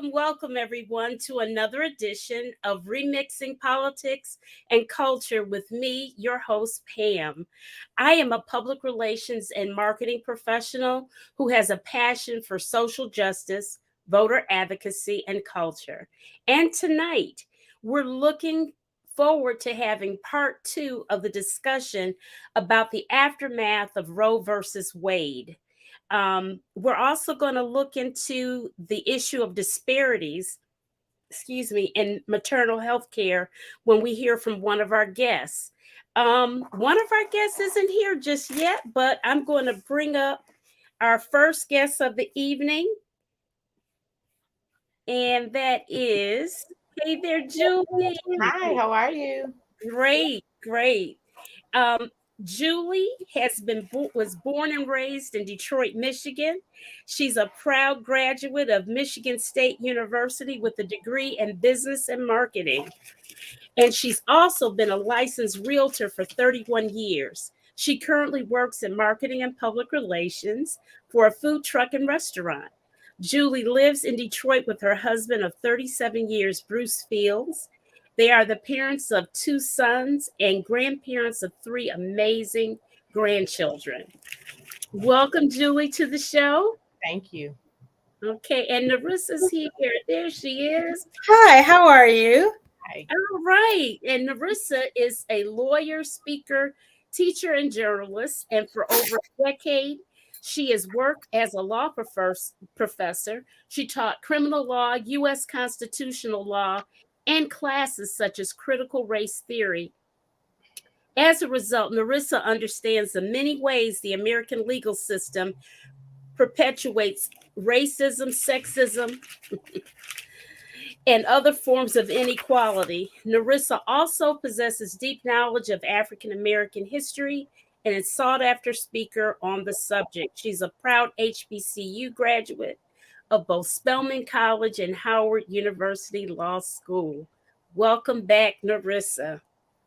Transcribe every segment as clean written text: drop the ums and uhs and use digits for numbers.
welcome, everyone, to another edition of Remixing Politics and Culture with me, your host, Pam. I am a public relations and marketing professional who has a passion for social justice, voter advocacy, and culture. And tonight, we're looking forward to having part two of the discussion about the aftermath of Roe versus Wade. We're also going to look into the issue of disparities, in maternal health care when we hear from one of our guests. One of our guests isn't here just yet, but I'm going to bring up our first guest of the evening, and that is, hey there, Julie. Hi, how are you? Great, great. Um, Julie was born and raised in Detroit, Michigan. She's a proud graduate of Michigan State University with a degree in business and marketing. And she's also been a licensed realtor for 31 years. She currently works in marketing and public relations for a food truck and restaurant. Julie lives in Detroit with her husband of 37 years, Bruce Fields. They are the parents of two sons and grandparents of three amazing grandchildren. Welcome, Julie, to the show. Thank you. Okay, and Narissa's here. There she is. Hi, how are you? Hi. All right. And Narissa is a lawyer, speaker, teacher, and journalist. And for over a decade, she has worked as a law professor. She taught criminal law, U.S. constitutional law, and classes such as critical race theory. As a result, Narissa understands the many ways the American legal system perpetuates racism, sexism, and other forms of inequality. Narissa also possesses deep knowledge of African American history and is sought after speaker on the subject. She's a proud HBCU graduate of both Spelman College and Howard University Law School. Welcome back, Narissa.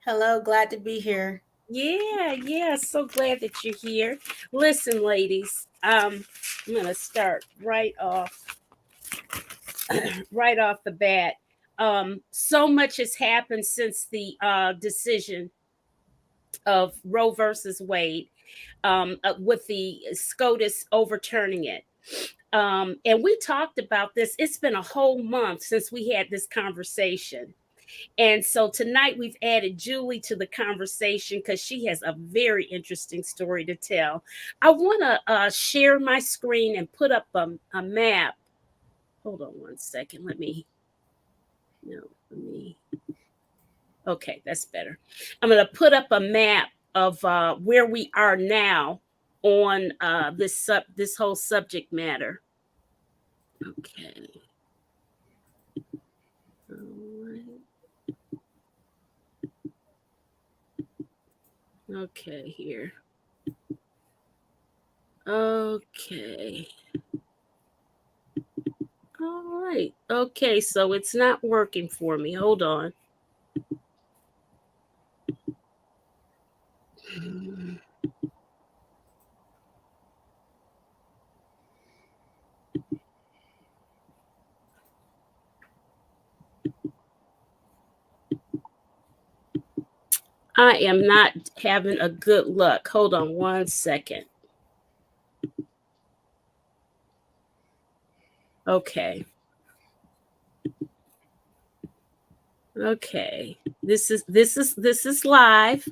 Hello, glad to be here. Yeah, so glad that you're here. Listen, ladies, I'm gonna start right off the bat. So much has happened since the decision of Roe versus Wade, with the SCOTUS overturning it. And we talked about this. It's been a whole month since we had this conversation. And so tonight we've added Julie to the conversation because she has a very interesting story to tell. I want to share my screen and put up a map. Hold on one second. Okay, that's better. I'm going to put up a map of where we are now on this whole subject matter. Okay. All right. Okay, here. Okay. All right. Okay, so it's not working for me. Hold on. I am not having a good luck. Hold on one second. Okay. Okay. This is live.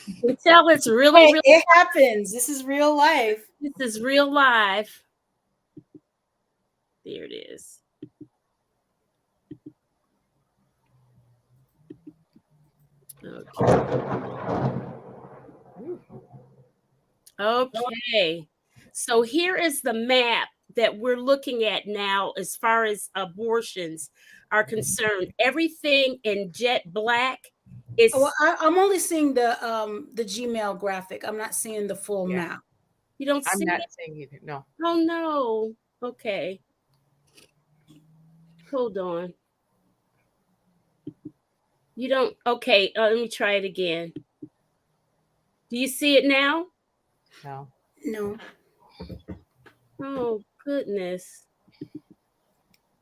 You can tell it's really It happens. This is real life. This is real live. There it is. Okay. So here is the map that we're looking at now as far as abortions are concerned. Everything in jet black is. Well, I'm only seeing the Gmail graphic. I'm not seeing the full map. You don't I'm see not it? saying either. No. Oh no. Okay. Hold on. You don't. Okay. Let me try it again. Do you see it now? No. No. Oh goodness.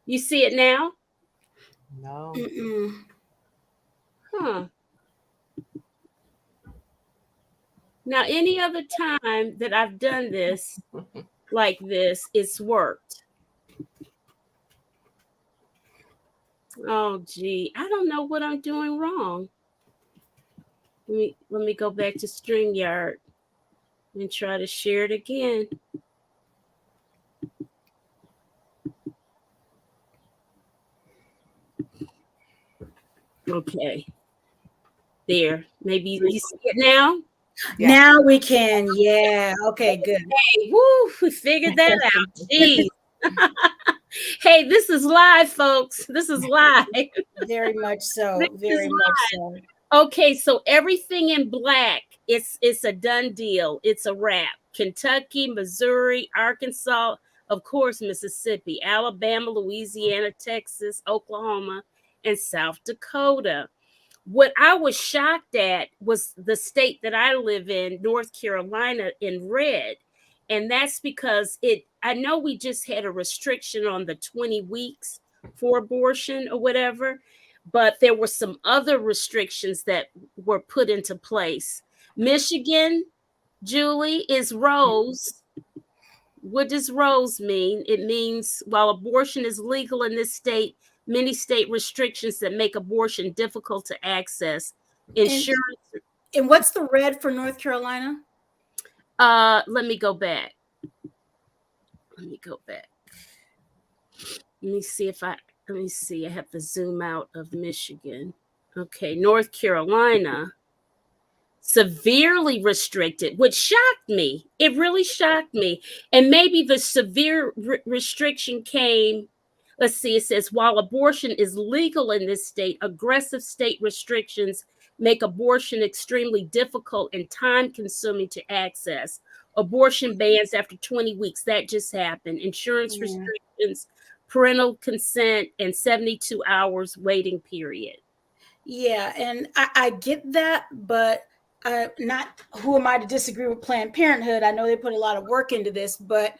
You see it now? No. Mm-mm. Huh. Now, any other time that I've done this like this, it's worked. Oh, gee. I don't know what I'm doing wrong. Let me go back to StreamYard and try to share it again. Okay. There. Maybe you see it now? Yeah. Now we can. Yeah. Okay, good. Hey, woo, we figured that out. Jeez. Hey, this is live, folks. This is live. Very much so. This is Very much so. Okay, so everything in black, it's a done deal. It's a wrap. Kentucky, Missouri, Arkansas, of course, Mississippi, Alabama, Louisiana, Texas, Oklahoma, and South Dakota. What I was shocked at was the state that I live in, North Carolina, in red. And that's because I know we just had a restriction on the 20 weeks for abortion or whatever, but there were some other restrictions that were put into place. Michigan, Julie, is rose. What does rose mean? It means while abortion is legal in this state, many state restrictions that make abortion difficult to access. Insurance. And what's the red for North Carolina? Let me go back. Let me go back. Let me see if I let me see. I have to zoom out of Michigan. Okay, North Carolina. Severely restricted, which shocked me. It really shocked me. And maybe the severe restriction came. Let's see, it says while abortion is legal in this state, aggressive state restrictions make abortion extremely difficult and time consuming to access. Abortion bans after 20 weeks, that just happened. Insurance restrictions, parental consent, and 72 hours waiting period. Yeah, and I get that, but not who am I to disagree with Planned Parenthood? I know they put a lot of work into this, but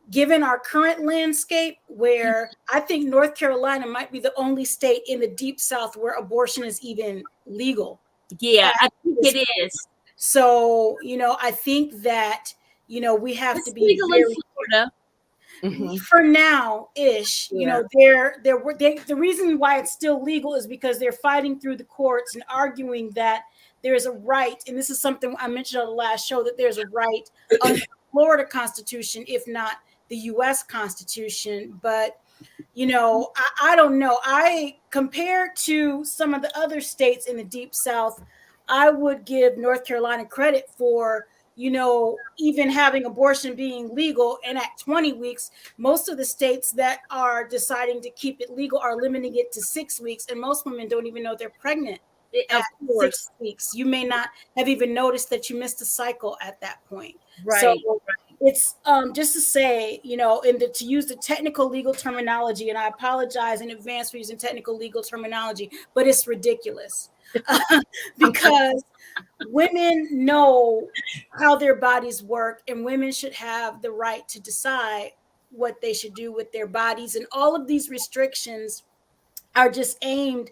given our current landscape, where I think North Carolina might be the only state in the deep South where abortion is even legal. Yeah, I think it is. So, I think that, we have to be legal in Florida. For now ish, Yeah. the reason why it's still legal is because they're fighting through the courts and arguing that there's a right, and this is something I mentioned on the last show, that there's a right under the Florida Constitution, if not the US Constitution. But I don't know. Compared to some of the other states in the deep South, I would give North Carolina credit for even having abortion being legal. And at 20 weeks, most of the states that are deciding to keep it legal are limiting it to 6 weeks. And most women don't even know they're pregnant at 6 weeks. You may not have even noticed that you missed a cycle at that point. Right. So it's just to say, to use the technical legal terminology, and I apologize in advance for using technical legal terminology, but it's ridiculous because women know how their bodies work, and women should have the right to decide what they should do with their bodies. And all of these restrictions are just aimed,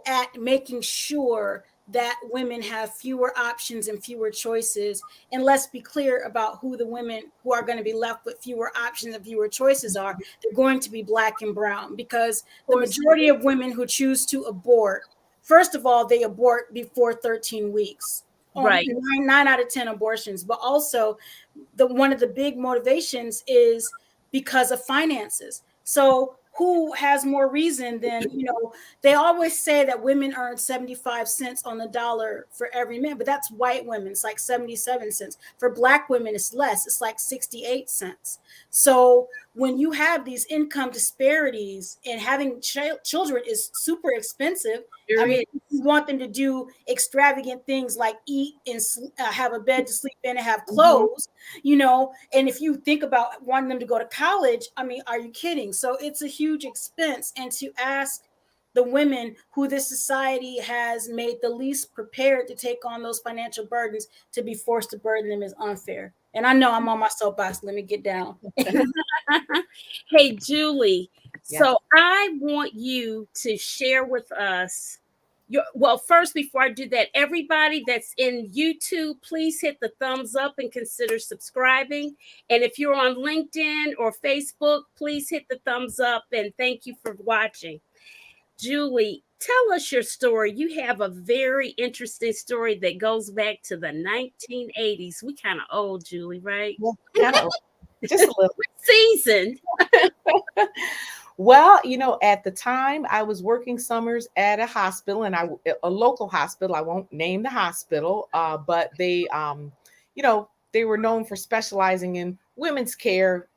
at making sure that women have fewer options and fewer choices. And let's be clear about who the women who are going to be left with fewer options and fewer choices are. They're going to be Black and brown, because the majority of women who choose to abort, first of all, they abort before 13 weeks. Right. 9 out of 10 abortions. But also, one of the big motivations is because of finances. So who has more reason than, they always say that women earn 75 cents on the dollar for every man, but that's white women. It's like 77 cents. For Black women, it's less. It's like 68 cents. So when you have these income disparities, and having children is super expensive. I mean, you want them to do extravagant things like eat and have a bed to sleep in and have clothes, and if you think about wanting them to go to college, I mean, are you kidding? So it's a huge expense. And to ask the women who this society has made the least prepared to take on those financial burdens to be forced to burden them is unfair. And I know I'm on my soapbox. Let me get down. Hey, Julie, Yes. So I want you to share with us well, first, before I do that, everybody that's in YouTube, please hit the thumbs up and consider subscribing. And if you're on LinkedIn or Facebook, please hit the thumbs up and thank you for watching. Julie, tell us your story. You have a very interesting story that goes back to the 1980s. We kind of old, Julie, right? Well, kind of just a little. Seasoned. Well, at the time I was working summers at a hospital, and a local hospital. I won't name the hospital, but they were known for specializing in women's care,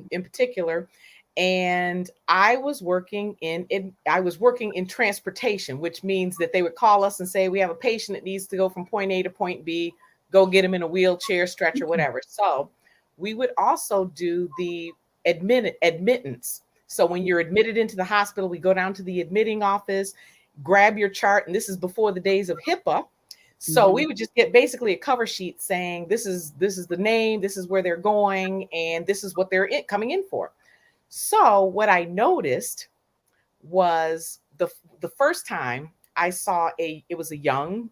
in particular. And I was working in transportation, which means that they would call us and say, we have a patient that needs to go from point A to point B, go get him in a wheelchair, stretcher, whatever. So we would also do the admittance. So when you're admitted into the hospital, we go down to the admitting office, grab your chart, and this is before the days of HIPAA. So we would just get basically a cover sheet saying this is the name, this is where they're going, and this is what they're coming in for. So what I noticed was the first time I saw it was a young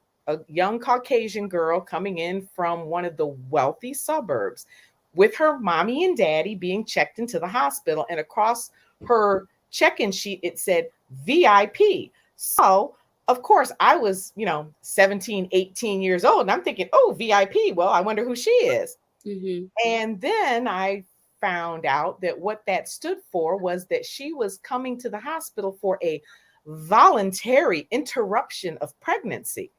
Caucasian girl coming in from one of the wealthy suburbs with her mommy and daddy being checked into the hospital, and across her check-in sheet it said VIP. So of course I was 17, 18 years old, and I'm thinking, oh, VIP, well, I wonder who she is. Mm-hmm. And then I found out that what that stood for was that she was coming to the hospital for a voluntary interruption of pregnancy.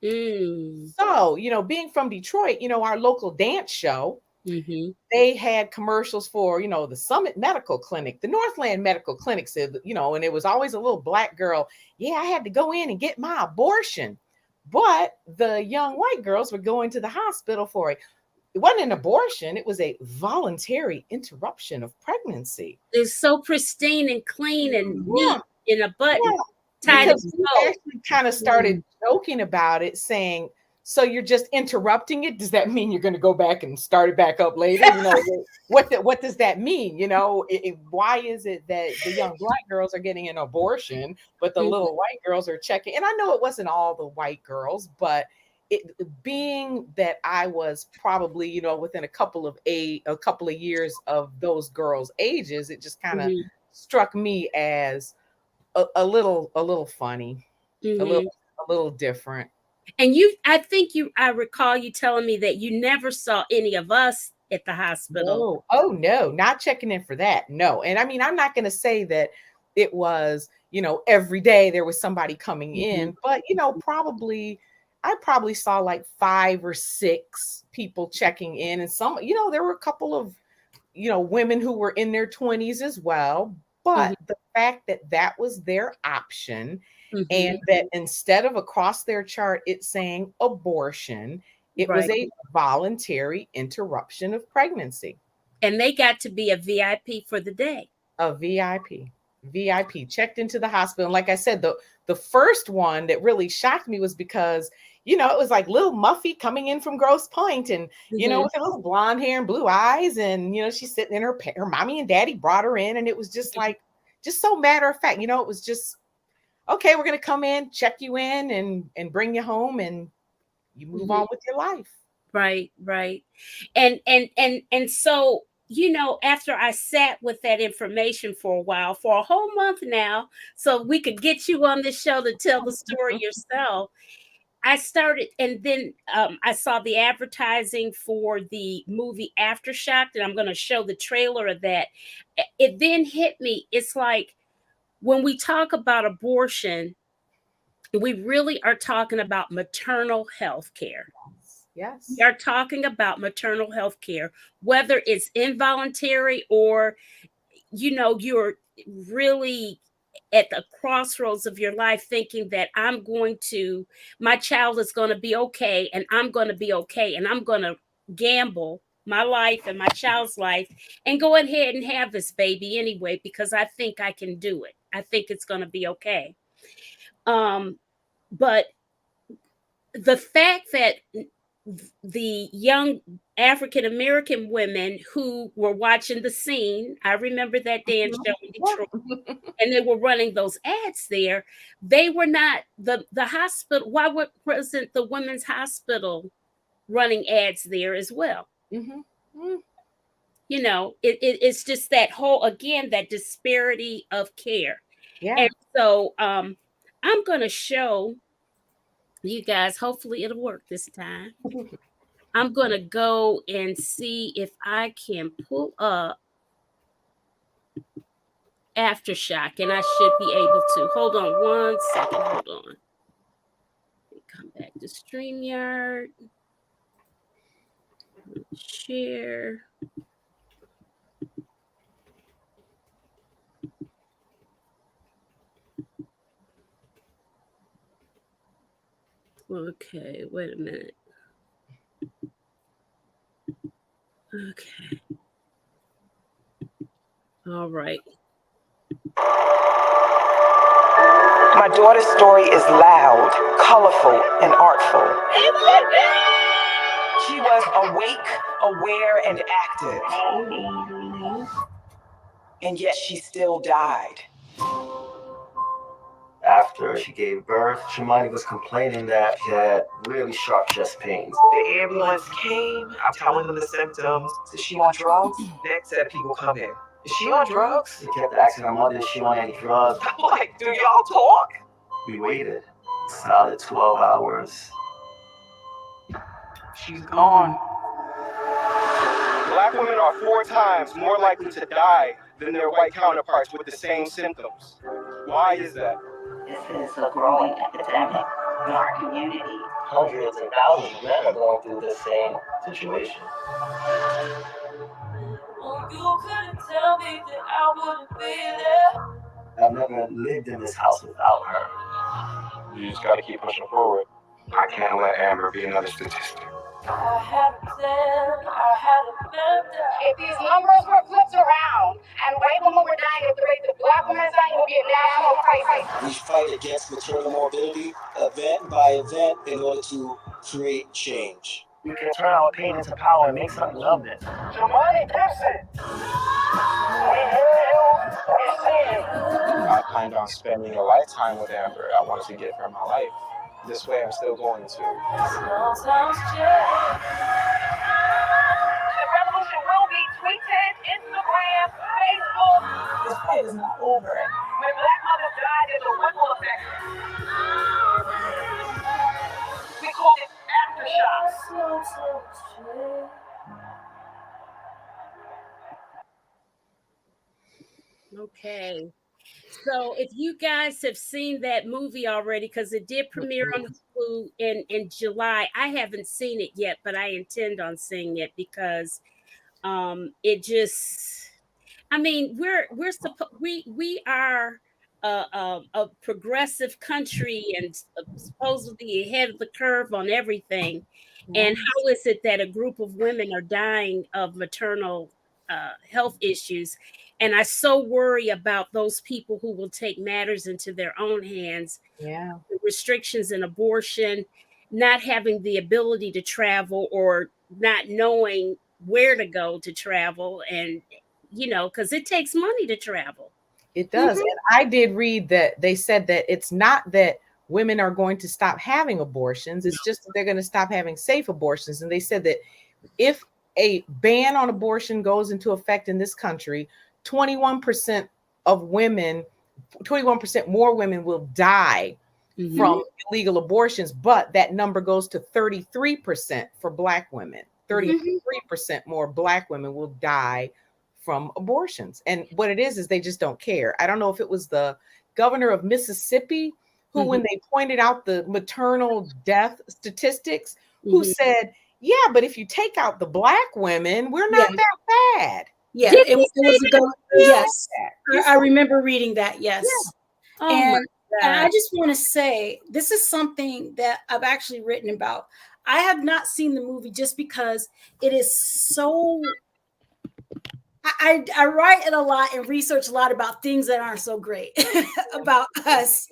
So, being from Detroit, our local dance show, they had commercials for, the Summit Medical Clinic, the Northland Medical Clinic, said, and it was always a little black girl. Yeah, I had to go in and get my abortion. But the young white girls were going to the hospital for it wasn't an abortion, it was a voluntary interruption of pregnancy. It's so pristine and clean and neat in a button. Yeah. Because we actually kind of started joking about it, saying, so you're just interrupting it? Does that mean you're going to go back and start it back up later? What does that mean? Why is it that the young black girls are getting an abortion, but the little white girls are checking? And I know it wasn't all the white girls, but being that I was probably, within a couple of years of those girls' ages, it just kind of struck me as a little funny, a little different. And I recall you telling me that you never saw any of us at the hospital. No. Oh no, not checking in for that. No. And I mean, I'm not going to say that it was, every day there was somebody coming in, but I probably saw like 5 or 6 people checking in, and some, there were a couple of, women who were in their 20s as well. But the fact that that was their option, and that instead of across their chart, it's saying abortion, it was a voluntary interruption of pregnancy. And they got to be a VIP for the day. A VIP checked into the hospital. And like I said, the first one that really shocked me was because, it was like little Muffy coming in from Grosse Pointe, and, with her little blonde hair and blue eyes. And, she's sitting in her mommy and daddy brought her in. And it was just like, just so matter of fact, it was just, okay, we're going to come in, check you in and bring you home, and you move on with your life. Right. And so, after I sat with that information for a while, for a whole month now, so we could get you on this show to tell the story yourself, I started, and then I saw the advertising for the movie Aftershock, and I'm going to show the trailer of that. It then hit me. It's like, when we talk about abortion, we really are talking about maternal health care. Yes. We are talking about maternal health care, whether it's involuntary or, you're really at the crossroads of your life thinking that my child is going to be okay, and I'm going to be okay, and I'm going to gamble my life and my child's life and go ahead and have this baby anyway, because I think I can do it. I think it's going to be okay. But the fact that the young African American women who were watching The Scene. I remember that dance show in Detroit, and they were running those ads there. They were not the hospital. Why wasn't the women's hospital running ads there as well? Mm-hmm. You know, it's just that whole, again, that disparity of care. Yeah. And so I'm going to show you guys, hopefully it'll work this time. I'm going to go and see if I can pull up Aftershock, and I should be able to. Hold on one second. Hold on. Come back to StreamYard. Share. Okay, wait a minute. Okay. All right. My daughter's story is loud, colorful, and artful. She was awake, aware, and active. And yet she still died. After she gave birth, Shimani was complaining that she had really sharp chest pains. The ambulance came, I'm telling them the symptoms. Is she on drugs? Next said people come in. Is she on drugs? She kept asking her mother if she on any drugs. I'm like, do y'all talk? We waited solid 12 hours. She's gone. Black women are 4 times more likely to die than their white counterparts with the same symptoms. Why is that? This is a growing epidemic in our community. Hundreds and thousands of men are going through the same situation. Oh, you couldn't tell me that I wouldn't be there. I've never lived in this house without her. You just gotta keep pushing forward. I can't let Amber be another statistic. I had a plan, I had a plan. If these numbers were flipped around and white women were dying at the rate that black women are dying, it would be a national crisis. We fight against maternal morbidity event by event in order to create change. We can turn our pain into power and make something of this. Shimani Gibson, we hear you, we see you. I planned on spending a lifetime with Amber. I wanted to give her my life. This way I'm still going to. Small towns change. The revolution will be tweeted, Instagram, Facebook. This fight is not over. When black mothers die, there's a ripple effect. We call it aftershock. Small towns change. Okay. So if you guys have seen that movie already, because it did premiere on Hulu in July, I haven't seen it yet, but I intend on seeing it because it just, I mean, we are a progressive country and supposedly ahead of the curve on everything. And how is it that a group of women are dying of maternal health issues? And I so worry about those people who will take matters into their own hands. Yeah. Restrictions in abortion, not having the ability to travel or not knowing where to go to travel. And, you know, because it takes money to travel. It does. And I did read that they said that it's not that women are going to stop having abortions. It's just that they're going to stop having safe abortions. And they said that if a ban on abortion goes into effect in this country, 21% of women, 21% more women will die from illegal abortions, but that number goes to 33% for Black women. 33% more Black women will die from abortions. And what it is they just don't care. I don't know if it was the governor of Mississippi who, when they pointed out the maternal death statistics, who said, yeah, but if you take out the Black women, we're not that bad. Yeah, it was yes. I remember reading that. Yes. Yeah. And I just want to say, this is something that I've actually written about. I have not seen the movie just because it is so, I write it a lot and research a lot about things that aren't so great about us.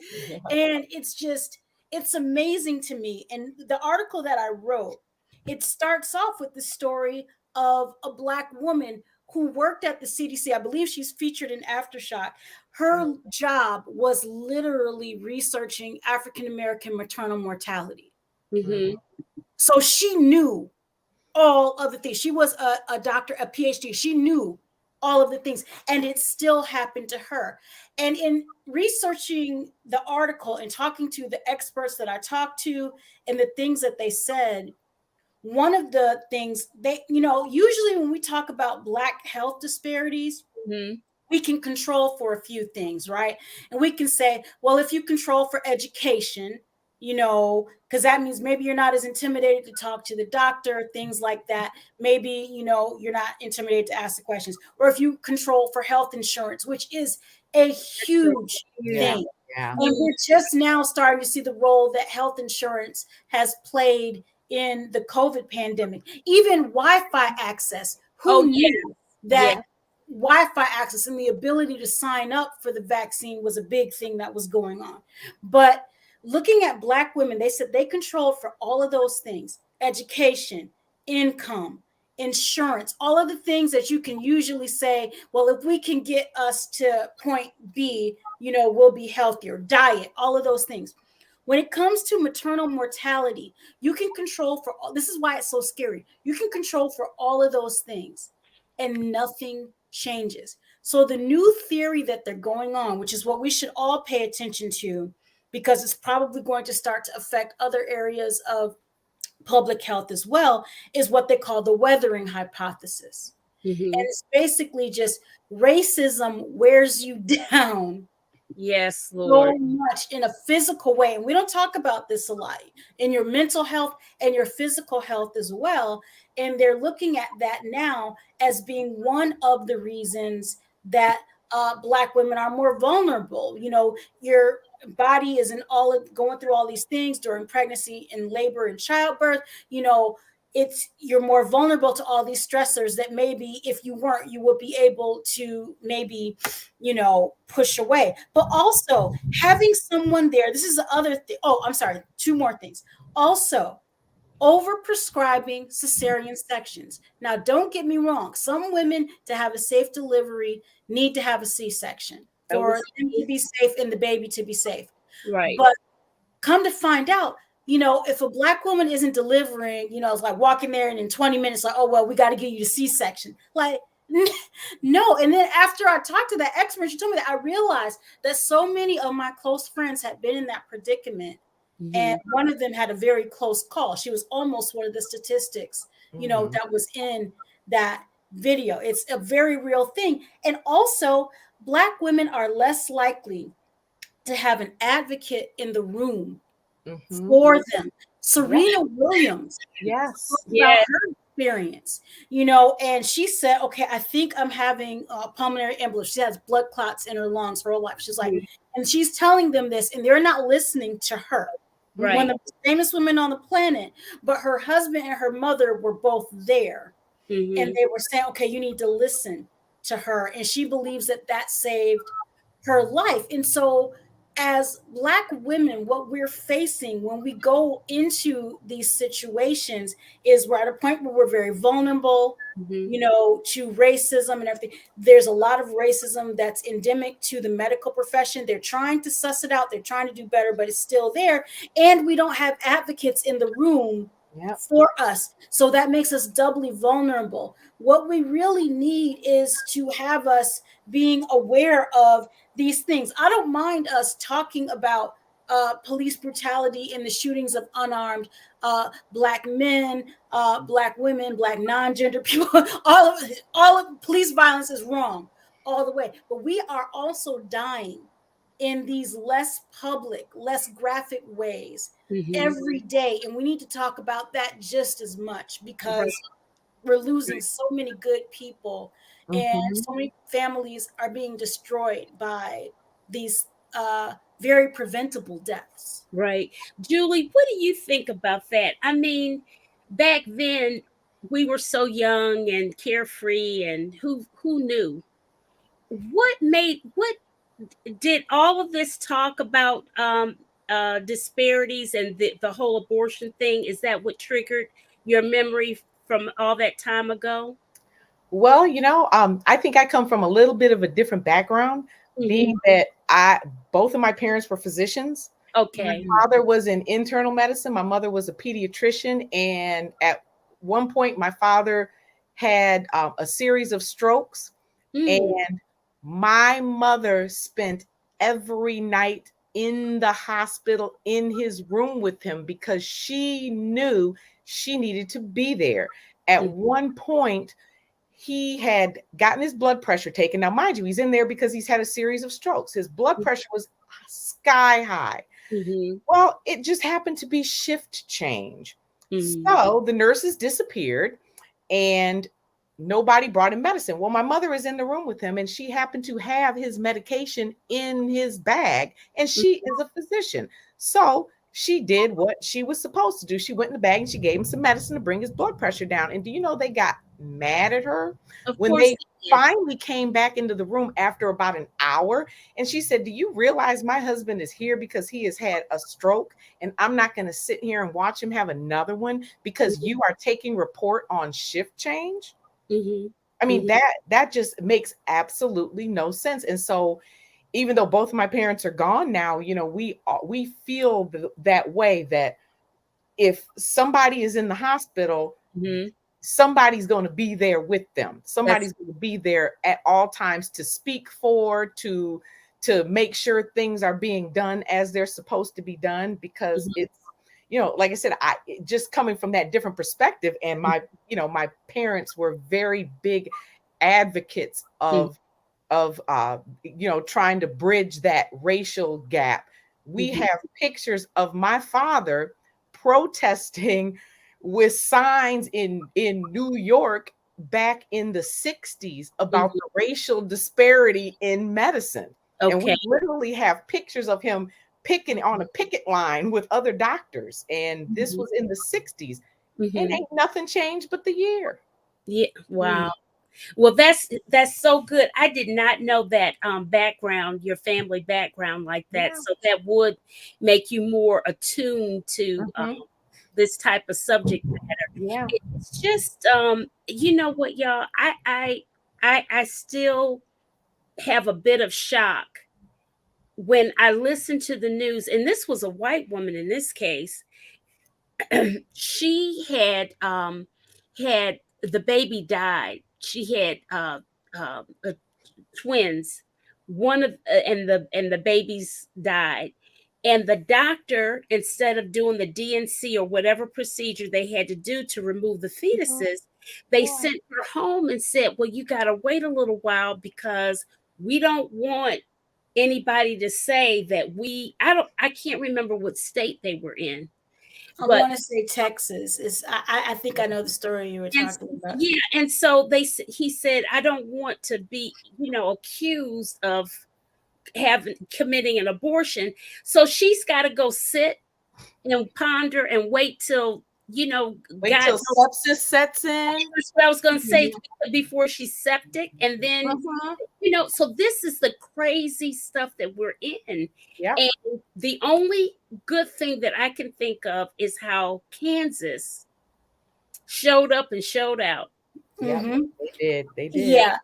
And it's amazing to me. And the article that I wrote, it starts off with the story of a Black woman who worked at the CDC. I believe she's featured in Aftershock. Her job was literally researching African American maternal mortality. Mm-hmm. So she knew all of the things. She was a doctor, a PhD. She knew all of the things, and it still happened to her. And in researching the article and talking to the experts that I talked to and the things that they said, one of the things usually when we talk about Black health disparities, Mm-hmm. we can control for a few things, right? And we can say, well, if you control for education, because that means maybe you're not as intimidated to talk to the doctor, things like that. Maybe, you're not intimidated to ask the questions. Or if you control for health insurance, which is a huge Yeah. thing. Yeah. And we're just now starting to see the role that health insurance has played in the COVID pandemic. Even Wi-Fi access. Who knew that Wi-Fi access and the ability to sign up for the vaccine was a big thing that was going on? But looking at Black women, they said they controlled for all of those things: education, income, insurance, all of the things that you can usually say, well, if we can get us to point B, we'll be healthier. Diet, all of those things. When it comes to maternal mortality, you can control for all. This is why it's so scary. You can control for all of those things and nothing changes. So the new theory that they're going on, which is what we should all pay attention to, because it's probably going to start to affect other areas of public health as well, is what they call the weathering hypothesis. Mm-hmm. And it's basically just racism wears you down. Yes, Lord. So much in a physical way. And we don't talk about this a lot in your mental health and your physical health as well. And they're looking at that now as being one of the reasons that Black women are more vulnerable. Your body isn't all going through all these things during pregnancy and labor and childbirth. You're more vulnerable to all these stressors that maybe if you weren't, you would be able to maybe push away. But also having someone there, this is the other thing. Oh, I'm sorry, two more things. Also, over prescribing cesarean sections. Now, don't get me wrong. Some women, to have a safe delivery, need to have a C-section for them to be safe and the baby to be safe. Right. But come to find out, if a Black woman isn't delivering, it's like walking there and in 20 minutes, like, oh, well, we got to get you to C-section. Like, no. And then after I talked to that expert, she told me that I realized that so many of my close friends had been in that predicament. Mm-hmm. And one of them had a very close call. She was almost one of the statistics, that was in that video. It's a very real thing. And also, Black women are less likely to have an advocate in the room for them. Serena Williams, about her experience, and she said, okay, I think I'm having pulmonary embolism. She has blood clots in her lungs her whole life. She's like, and she's telling them this, and they're not listening to her. Right. One of the famous women on the planet, but her husband and her mother were both there. Mm-hmm. And they were saying, okay, you need to listen to her. And she believes that saved her life. And so as Black women, what we're facing when we go into these situations is we're at a point where we're very vulnerable, to racism and everything. There's a lot of racism that's endemic to the medical profession. They're trying to suss it out. They're trying to do better, but it's still there. And we don't have advocates in the room for us. So that makes us doubly vulnerable. What we really need is to have us being aware of these things. I don't mind us talking about police brutality and the shootings of unarmed Black men, Black women, Black non-gender people. all of police violence is wrong all the way. But we are also dying in these less public, less graphic ways every day. And we need to talk about that just as much because we're losing so many good people and so many families are being destroyed by these very preventable deaths. Right. Julie, what do you think about that? I mean, back then we were so young and carefree, and who knew? What did all of this talk about disparities and the whole abortion thing? Is that what triggered your memory from all that time ago? Well, I think I come from a little bit of a different background, being that both of my parents were physicians. My Okay. father was in internal medicine. My mother was a pediatrician. And at one point, my father had a series of strokes. Mm. And my mother spent every night in the hospital in his room with him because she knew she needed to be there. At one point, he had gotten his blood pressure taken. Now, mind you, he's in there because he's had a series of strokes. His blood pressure was sky high. Well, it just happened to be shift change. So the nurses disappeared and nobody brought him medicine. Well, my mother is in the room with him and she happened to have his medication in his bag, and she is a physician. So she did what she was supposed to do. She went in the bag and she gave him some medicine to bring his blood pressure down. And do you know they got mad at her Of when course they finally came back into the room after about an hour? And she said, "Do you realize my husband is here because he has had a stroke, and I'm not going to sit here and watch him have another one because you are taking report on shift change?" I mean, that just makes absolutely no sense. And so even though both of my parents are gone now, we feel that way, that if somebody is in the hospital, somebody's going to be there with them. Somebody's going to be there at all times to speak for, to make sure things are being done as they're supposed to be done, because it's, like I said, just coming from that different perspective, and my parents were very big advocates of trying to bridge that racial gap. We have pictures of my father protesting with signs in New York back in the 60s about the racial disparity in medicine. And we literally have pictures of him picking on a picket line with other doctors. And this was in the 60s. And ain't nothing changed but the year. Yeah. Wow. Well, that's so good. I did not know that background, your family background like that. So that would make you more attuned to this type of subject matter. Yeah. It's just you know what, y'all, I still have a bit of shock when I listen to the news, and this was a white woman in this case. She had the baby died. She had twins. One of and the babies died. And the doctor, instead of doing the DNC or whatever procedure they had to do to remove the fetuses, they sent her home and said, "Well, you got to wait a little while because we don't want anybody to say that I can't remember what state they were in." I But want to say Texas. I think I know the story you were talking about. yeah, and so he said, "I don't want to be, accused of committing an abortion." So she's got to go sit and ponder and wait till Wait till sepsis sets in. That's what I was going to say, before she's septic, and then so this is the crazy stuff that we're in. And the only good thing that I can think of is how Kansas showed up and showed out. Yeah, they did. Yeah,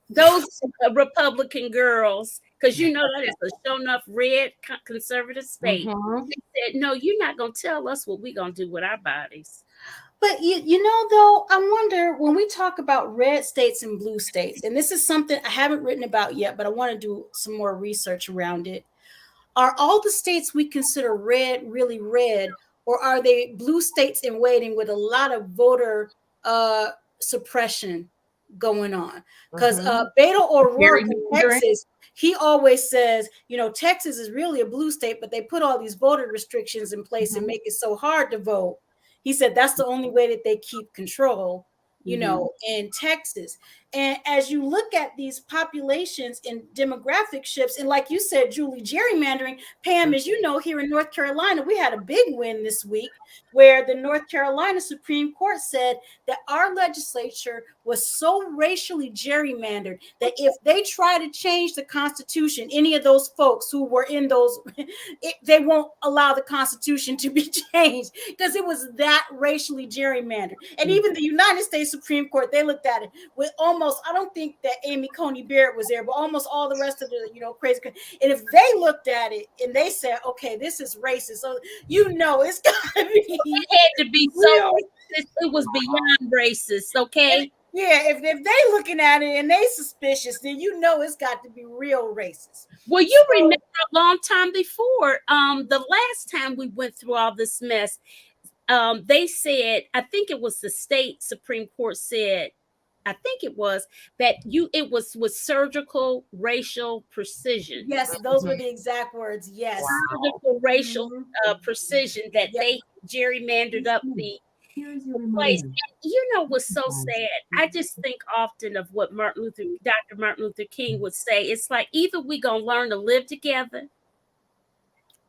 those Republican girls, because that is a show enough red conservative state. They said, "No, you're not going to tell us what we're going to do with our bodies." But though, I wonder, when we talk about red states and blue states, and this is something I haven't written about yet, but I want to do some more research around it. Are all the states we consider red really red, or are they blue states in waiting with a lot of voter suppression going on? Because Beto O'Rourke in Texas, he always says, Texas is really a blue state, but they put all these voter restrictions in place and make it so hard to vote. He said that's the only way that they keep control, in Texas. And as you look at these populations and demographic shifts, and like you said, Julie, gerrymandering, Pam, as you know, here in North Carolina, we had a big win this week where the North Carolina Supreme Court said that our legislature was so racially gerrymandered that if they try to change the Constitution, any of those folks who were in those, they won't allow the Constitution to be changed because it was that racially gerrymandered. And even the United States Supreme Court, they looked at it with almost, I don't think that Amy Coney Barrett was there, but almost all the rest of the, crazy. And if they looked at it and they said, okay, this is racist, so it's gotta be. It had to be so racist. It was beyond racist, okay? If they looking at it and they suspicious, then it's got to be real racist. Well, you remember a long time before, the last time we went through all this mess, they said, I think it was the state Supreme Court said, I think it was that it was with surgical racial precision. Yes, those were the exact words. Yes. Surgical racial precision that they gerrymandered up the place. And what's so sad? I just think often of what Dr. Martin Luther King would say. It's like either we gonna learn to live together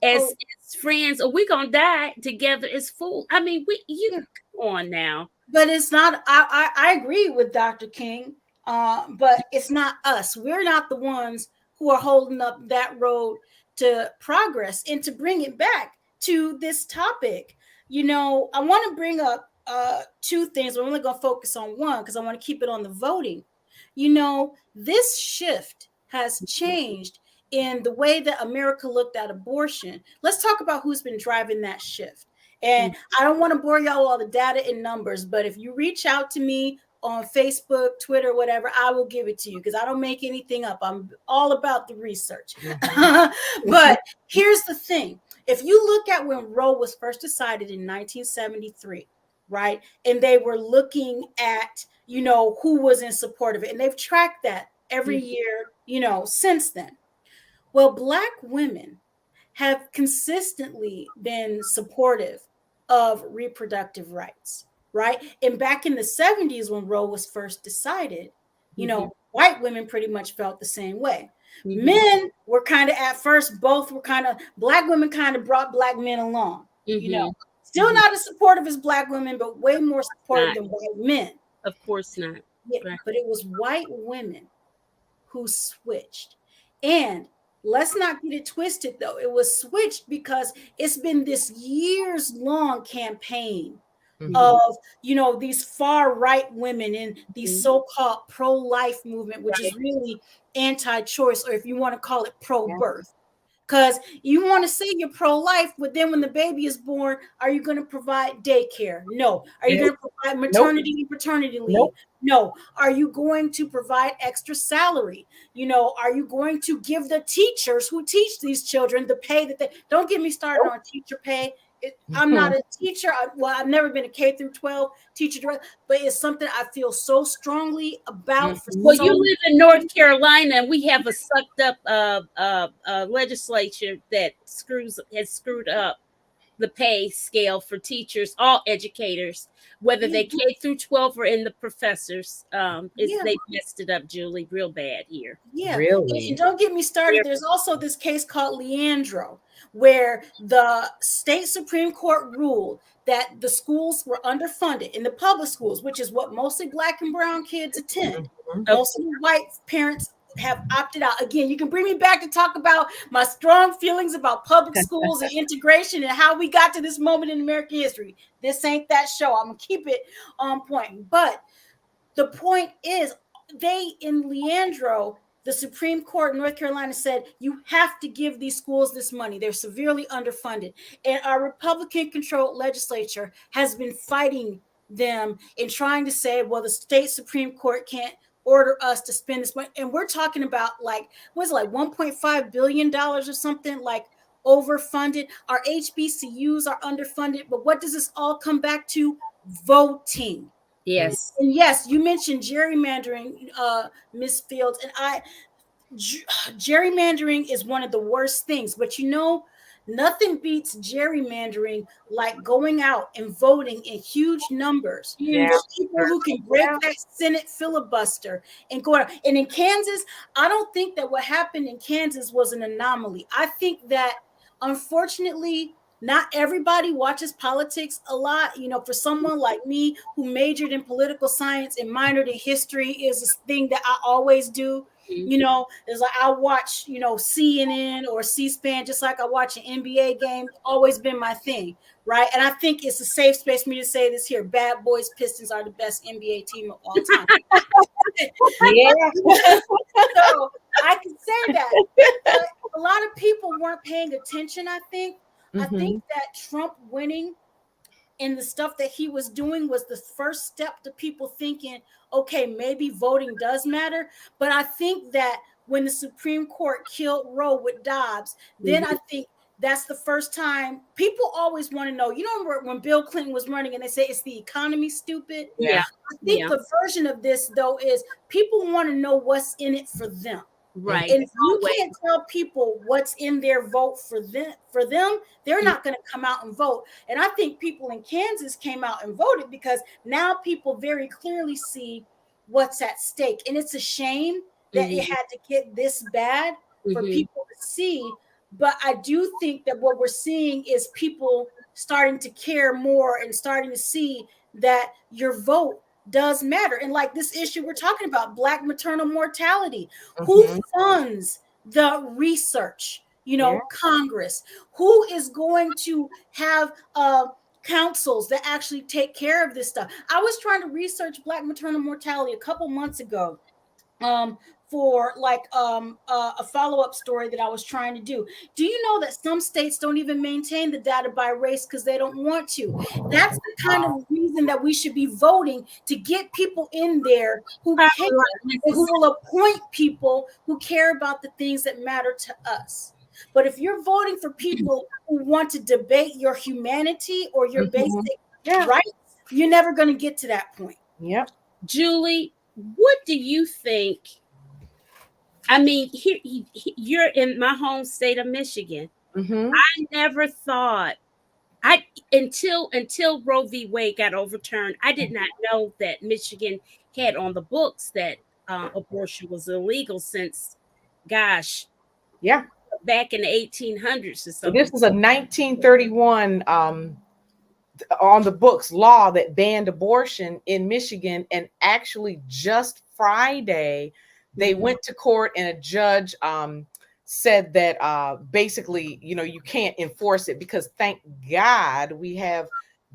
as friends, or we gonna die together as fools. I mean, come on now. But it's not. I agree with Dr. King, but it's not us. We're not the ones who are holding up that road to progress. And to bring it back to this topic, I want to bring up two things. We're only going to focus on one because I want to keep it on the voting. This shift has changed in the way that America looked at abortion. Let's talk about who's been driving that shift. And I don't want to bore y'all with all the data and numbers, but if you reach out to me on Facebook, Twitter, whatever, I will give it to you because I don't make anything up. I'm all about the research. But here's the thing. If you look at when Roe was first decided in 1973, right? And they were looking at, who was in support of it. And they've tracked that every year, since then. Well, Black women have consistently been supportive of reproductive rights, right? And back in the 70s when Roe was first decided, white women pretty much felt the same way. Men were kind of at first, both were kind of, Black women kind of brought Black men along, still not as supportive as Black women, but way more supportive than white men. Of course not. Yeah, right. But it was white women who switched. And let's not get it twisted, though. It was switched because it's been this years-long campaign of, these far-right women in the so-called pro-life movement, which is really anti-choice, or if you want to call it pro-birth. Because you want to say you're pro-life, but then when the baby is born, are you going to provide daycare? No. Are you going to provide maternity and paternity leave? No. Are you going to provide extra salary? Are you going to give the teachers who teach these children the pay that they, don't get me started on teacher pay. I'm not a teacher. I've never been a K through 12 teacher, but it's something I feel so strongly about. You live in North Carolina, and we have a sucked up legislature that has screwed up the pay scale for teachers, all educators, whether they K through 12 or in the professors. They messed it up, Julie, real bad here. Yeah, really. And don't get me started. There's also this case called Leandro, where the state Supreme Court ruled that the schools were underfunded in the public schools, which is what mostly Black and brown kids attend. Most of the white parents have opted out. Again, you can bring me back to talk about my strong feelings about public schools and integration and how we got to this moment in American history. This ain't that show. I'm going to keep it on point. But the point is, in Leandro, the Supreme Court in North Carolina said, you have to give these schools this money. They're severely underfunded. And our Republican-controlled legislature has been fighting them and trying to say, well, the state Supreme Court can't order us to spend this money. And we're talking about $1.5 billion or something, overfunded. Our HBCUs are underfunded. But what does this all come back to? Voting. Yes. And yes, you mentioned gerrymandering, Ms. Fields, and gerrymandering is one of the worst things. But nothing beats gerrymandering like going out and voting in huge numbers Yeah. for people who can break Yeah. that Senate filibuster and go out. And in Kansas, I don't think that what happened in Kansas was an anomaly. I think that unfortunately, not everybody watches politics a lot. You know, for someone like me who majored in political science and minored in history is a thing that I always do. You know, it's like I watch, you know, CNN or C-SPAN just like I watch an NBA game. Always been my thing, right? And I think it's a safe space for me to say this here. Bad Boys Pistons are the best NBA team of all time. Yeah. So I can say that. But a lot of people weren't paying attention, I think. I think that Trump winning and the stuff that he was doing was the first step to people thinking, okay, maybe voting does matter. But I think that when the Supreme Court killed Roe with Dobbs, then I think that's the first time people always want to know. You know, when Bill Clinton was running and they say it's the economy, stupid. Yeah. I think the version of this, though, is people want to know what's in it for them. Right. And if you can't tell people what's in their vote for them, they're not going to come out and vote. And I think people in Kansas came out and voted because now people very clearly see what's at stake. And it's a shame that it had to get this bad for people to see. But I do think that what we're seeing is people starting to care more and starting to see that your vote does matter. And like this issue we're talking about, Black maternal mortality, who funds the research? You know, Congress. Who is going to have councils that actually take care of this stuff? I was trying to research Black maternal mortality a couple months ago for like a follow-up story that I was trying to do. Do you know that some states don't even maintain the data by race because they don't want to? That's the kind of reason that we should be voting, to get people in there who care and who will appoint people who care about the things that matter to us. But if you're voting for people who want to debate your humanity or your basic rights, you're never going to get to that point. Yep. Julie, what do you think? I mean, here you're in my home state of Michigan. I never thought until Roe v. Wade got overturned, I did not know that Michigan had on the books that abortion was illegal since, gosh, back in the 1800s or something. This is a 1931 on the books law that banned abortion in Michigan, and actually just Friday they went to court and a judge said that basically, you know, you can't enforce it because thank God we have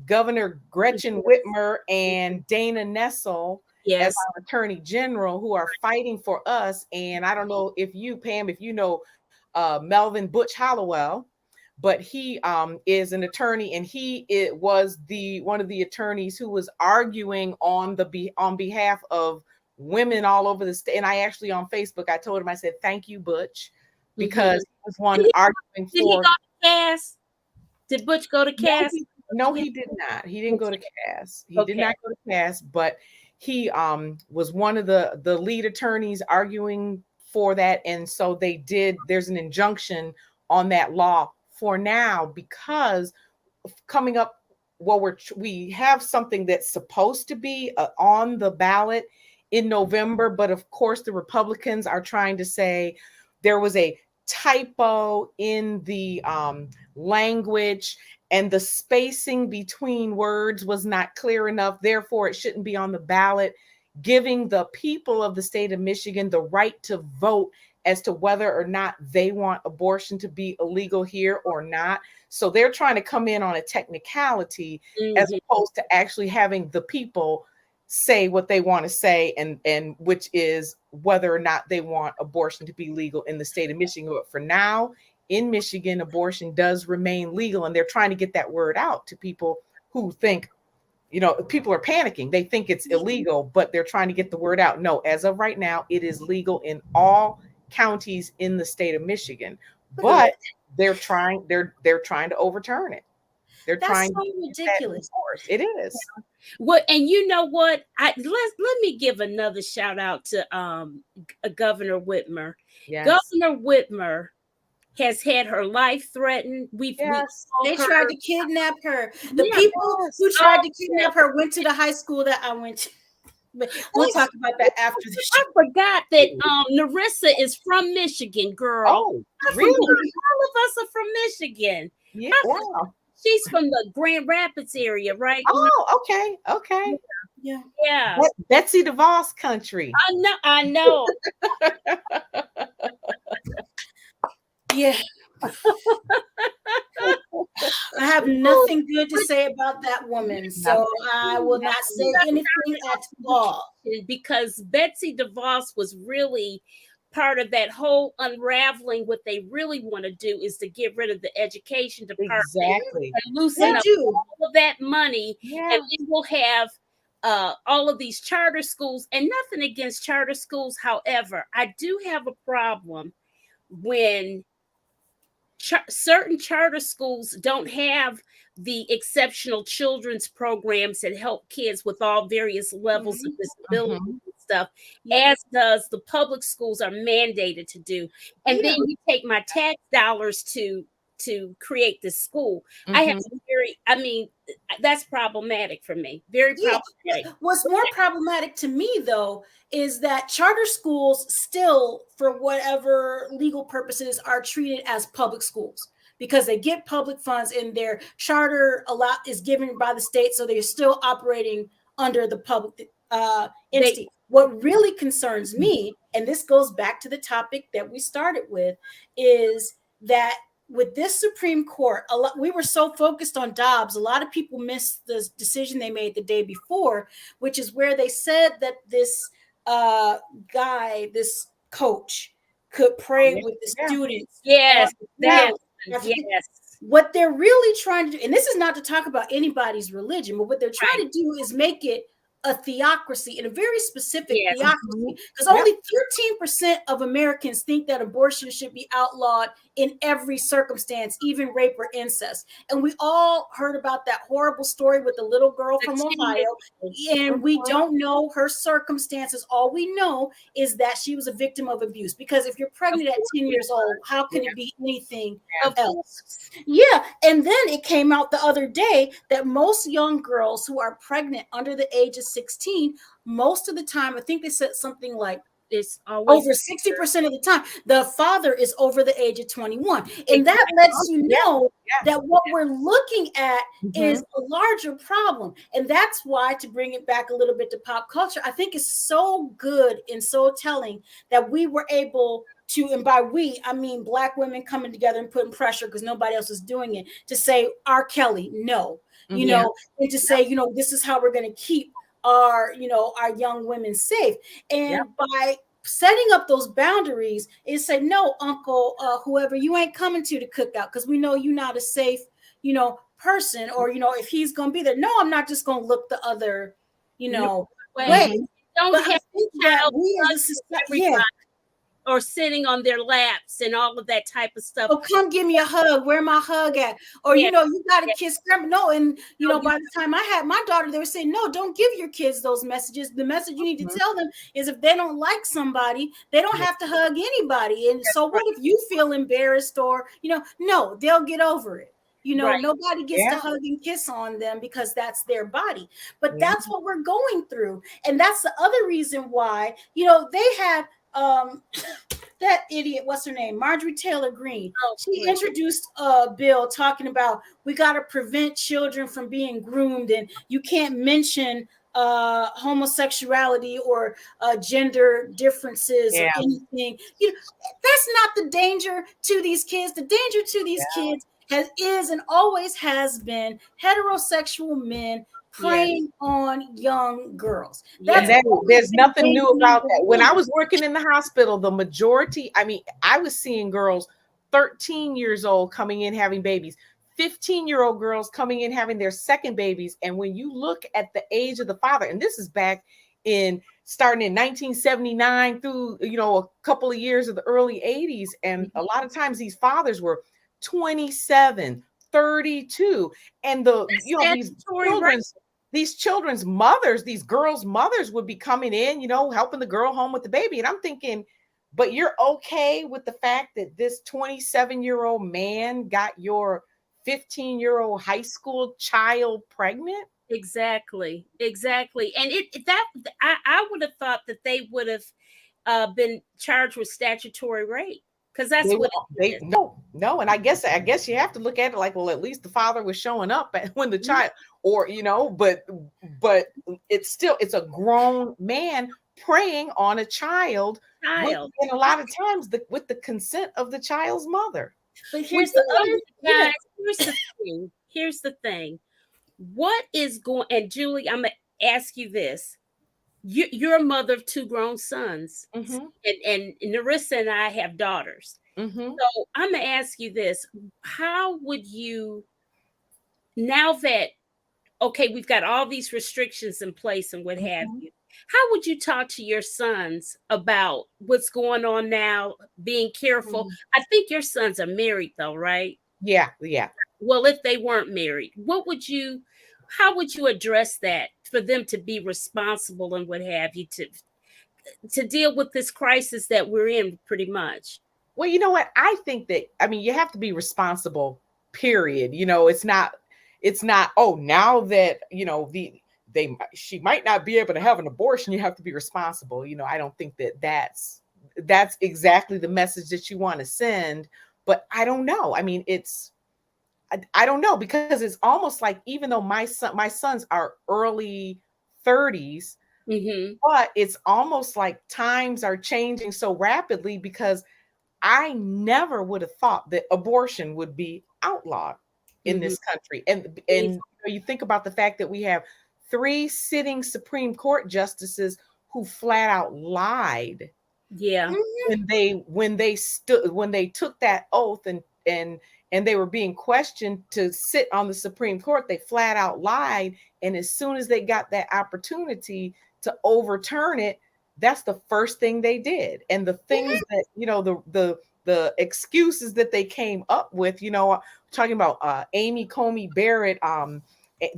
Governor Gretchen Whitmer and Dana Nessel as our attorney general who are fighting for us. And I don't know if you, Pam, if you know Melvin Butch Hollowell, but he is an attorney, and it was one of the attorneys who was arguing on behalf of women all over the state. And I actually on Facebook, I told him, I said, thank you, Butch, because he was one arguing for. Did he go to Cass? Did Butch go to Cass? No, he did not. He didn't go to Cass. He did not go to Cass, but he was one of the lead attorneys arguing for that. And so there's an injunction on that law for now, because coming up, we have something that's supposed to be on the ballot in November, but of course the Republicans are trying to say there was a typo in the language and the spacing between words was not clear enough, therefore it shouldn't be on the ballot, giving the people of the state of Michigan the right to vote as to whether or not they want abortion to be illegal here or not. So they're trying to come in on a technicality as opposed to actually having the people say what they want to say, and which is whether or not they want abortion to be legal in the state of Michigan. But for now, in Michigan, abortion does remain legal, and they're trying to get that word out to people who think, you know, people are panicking. They think it's illegal, but they're trying to get the word out. No, as of right now, it is legal in all counties in the state of Michigan, but they're trying to overturn it. That's trying so ridiculous. It is. Well, and you know what? Let me give another shout out to Governor Whitmer. Yes. Governor Whitmer has had her life threatened. We Yes. They her, tried to kidnap her. The yeah, people Yes. who tried to oh, kidnap her went to the high school that I went to. But we'll oh, talk about that after the show. I forgot that Narissa is from Michigan, girl. Oh, I'm from really? All of us are from Michigan. Yeah. How- Wow. She's from the Grand Rapids area, right? Oh, okay. Okay. Yeah. Yeah, Betsy DeVos country. I know. I know. Yeah. I have nothing good to say about that woman, so I will not say anything at all. Because Betsy DeVos was really part of that whole unraveling. What they really want to do is to get rid of the education department Exactly. and loosen They up do. all of that money, Yeah. and we will have all of these charter schools. And nothing against charter schools, however, I do have a problem when certain charter schools don't have the exceptional children's programs that help kids with all various levels of disability and stuff, as does the public schools are mandated to do. And then you take my tax dollars to create this school. I have some that's problematic for me. Very problematic. What's more problematic to me, though, is that charter schools still, for whatever legal purposes, are treated as public schools because they get public funds and their charter is given by the state, so they're still operating under the public entity. What really concerns me, and this goes back to the topic that we started with, is that with this Supreme Court, we were so focused on Dobbs, a lot of people missed the decision they made the day before, which is where they said that this guy, this coach, could pray with the students. Yes, Yes. What they're really trying to do, and this is not to talk about anybody's religion, but what they're trying to do is make it a theocracy, and a very specific theocracy, because only 13% of Americans think that abortion should be outlawed in every circumstance, even rape or incest. And we all heard about that horrible story with the little girl from Ohio, and we don't know her circumstances. All we know is that she was a victim of abuse, because if you're pregnant at 10 years old, how can it be anything else? Yeah. And then it came out the other day that most young girls who are pregnant under the age of 16, most of the time, I think they said something like it's over 60% of the time, the father is over the age of 21. And that lets you know that what we're looking at is a larger problem. And that's why, to bring it back a little bit to pop culture, I think it's so good and so telling that we were able to, and by we, I mean Black women coming together and putting pressure because nobody else is doing it, to say, R. Kelly, no, you know, and to say, you know, this is how we're going to keep our, you know, our young women safe. And by setting up those boundaries, is say, no, uncle, whoever, you ain't coming to the cookout because we know you're not a safe, you know, person, or, you know, if he's going to be there, no, I'm not just going to look the other, you know, way. Don't But have I think that we as a society, or sitting on their laps and all of that type of stuff. Oh, come give me a hug. Where my hug at? Or, you know, you got to kiss them. No, and, you know, by the time I had my daughter, they were saying, no, don't give your kids those messages. The message you need to tell them is if they don't like somebody, they don't have to hug anybody. And so what if you feel embarrassed or, you know, no, they'll get over it. You know, nobody gets to hug and kiss on them because that's their body. But that's what we're going through. And that's the other reason why, you know, they have that idiot, what's her name? Marjorie Taylor Greene. She introduced a bill talking about we got to prevent children from being groomed, and you can't mention homosexuality or gender differences or anything. You know, that's not the danger to these kids. The danger to these kids is and always has been heterosexual men preying on young girls. There's nothing new about that. When I was working in the hospital, the majority, I mean, I was seeing girls 13 years old coming in having babies, 15-year-old girls coming in having their second babies. And when you look at the age of the father, and this is back in starting in 1979 through, you know, a couple of years of the early 80s. And a lot of times these fathers were 27, 32. And the, you know, these children's mothers, these girls' mothers would be coming in, you know, helping the girl home with the baby. And I'm thinking, but you're okay with the fact that this 27-year-old man got your 15-year-old high school child pregnant? Exactly. Exactly. And that I would have thought that they would have been charged with statutory rape, because that's They what it they is. no, and I guess you have to look at it like, well, at least the father was showing up when the child, or but it's a grown man preying on a child, Child. and a lot of times with the consent of the child's mother. But Well, here's the other, yeah, guys, here's the thing. Here's the thing. What is going, and Julie, I'm gonna ask you this. You're a mother of two grown sons, Mm-hmm. and Narissa and I have daughters. Mm-hmm. So I'm gonna ask you this: how would you, now that, okay, we've got all these restrictions in place and what have Mm-hmm. you, how would you talk to your sons about what's going on now, being careful? Mm-hmm. I think your sons are married though, right? Yeah. Well, if they weren't married, how would you address that for them to be responsible and what have you, to deal with this crisis that we're in, pretty much? Well, you know what? I think that, I mean, you have to be responsible, period. It's not, oh, now that, she might not be able to have an abortion, you have to be responsible. I don't think that that's exactly the message that you want to send, but I don't know. I mean, I don't know, because it's almost like, even though my sons are early 30s, Mm-hmm. but it's almost like times are changing so rapidly, because I never would have thought that abortion would be outlawed in Mm-hmm. this country. And you think about the fact that we have 3 sitting Supreme Court justices who flat out lied Yeah. when they took that oath, and they were being questioned to sit on the Supreme Court. They flat out lied, and as soon as they got that opportunity to overturn it, that's the first thing they did. And the things that, the excuses that they came up with, talking about Amy Coney Barrett,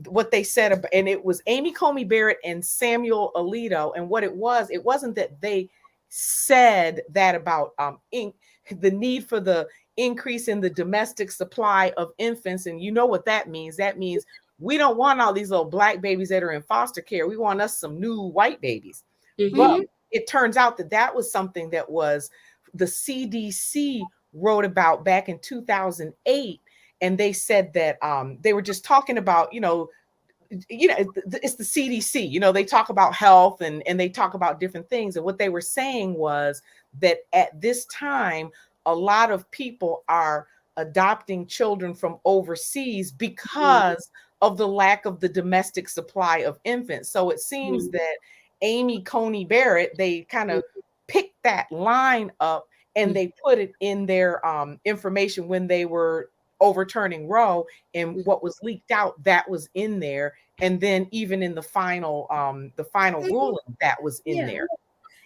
what they said about, and it was Amy Coney Barrett and Samuel Alito. And what it wasn't that they said that about the need for the increase in the domestic supply of infants. And you know what that means? That means we don't want all these little black babies that are in foster care. We want us some new white babies. Mm-hmm. But it turns out that was something that was the CDC wrote about back in 2008. And they said that they were just talking about, it's the CDC, they talk about health, and they talk about different things. And what they were saying was that at this time, a lot of people are adopting children from overseas because of the lack of the domestic supply of infants. So it seems that Amy Coney Barrett, they kind of picked that line up, and they put it in their information when they were overturning Roe, and what was leaked out, that was in there. And then even in the final ruling, that was in there.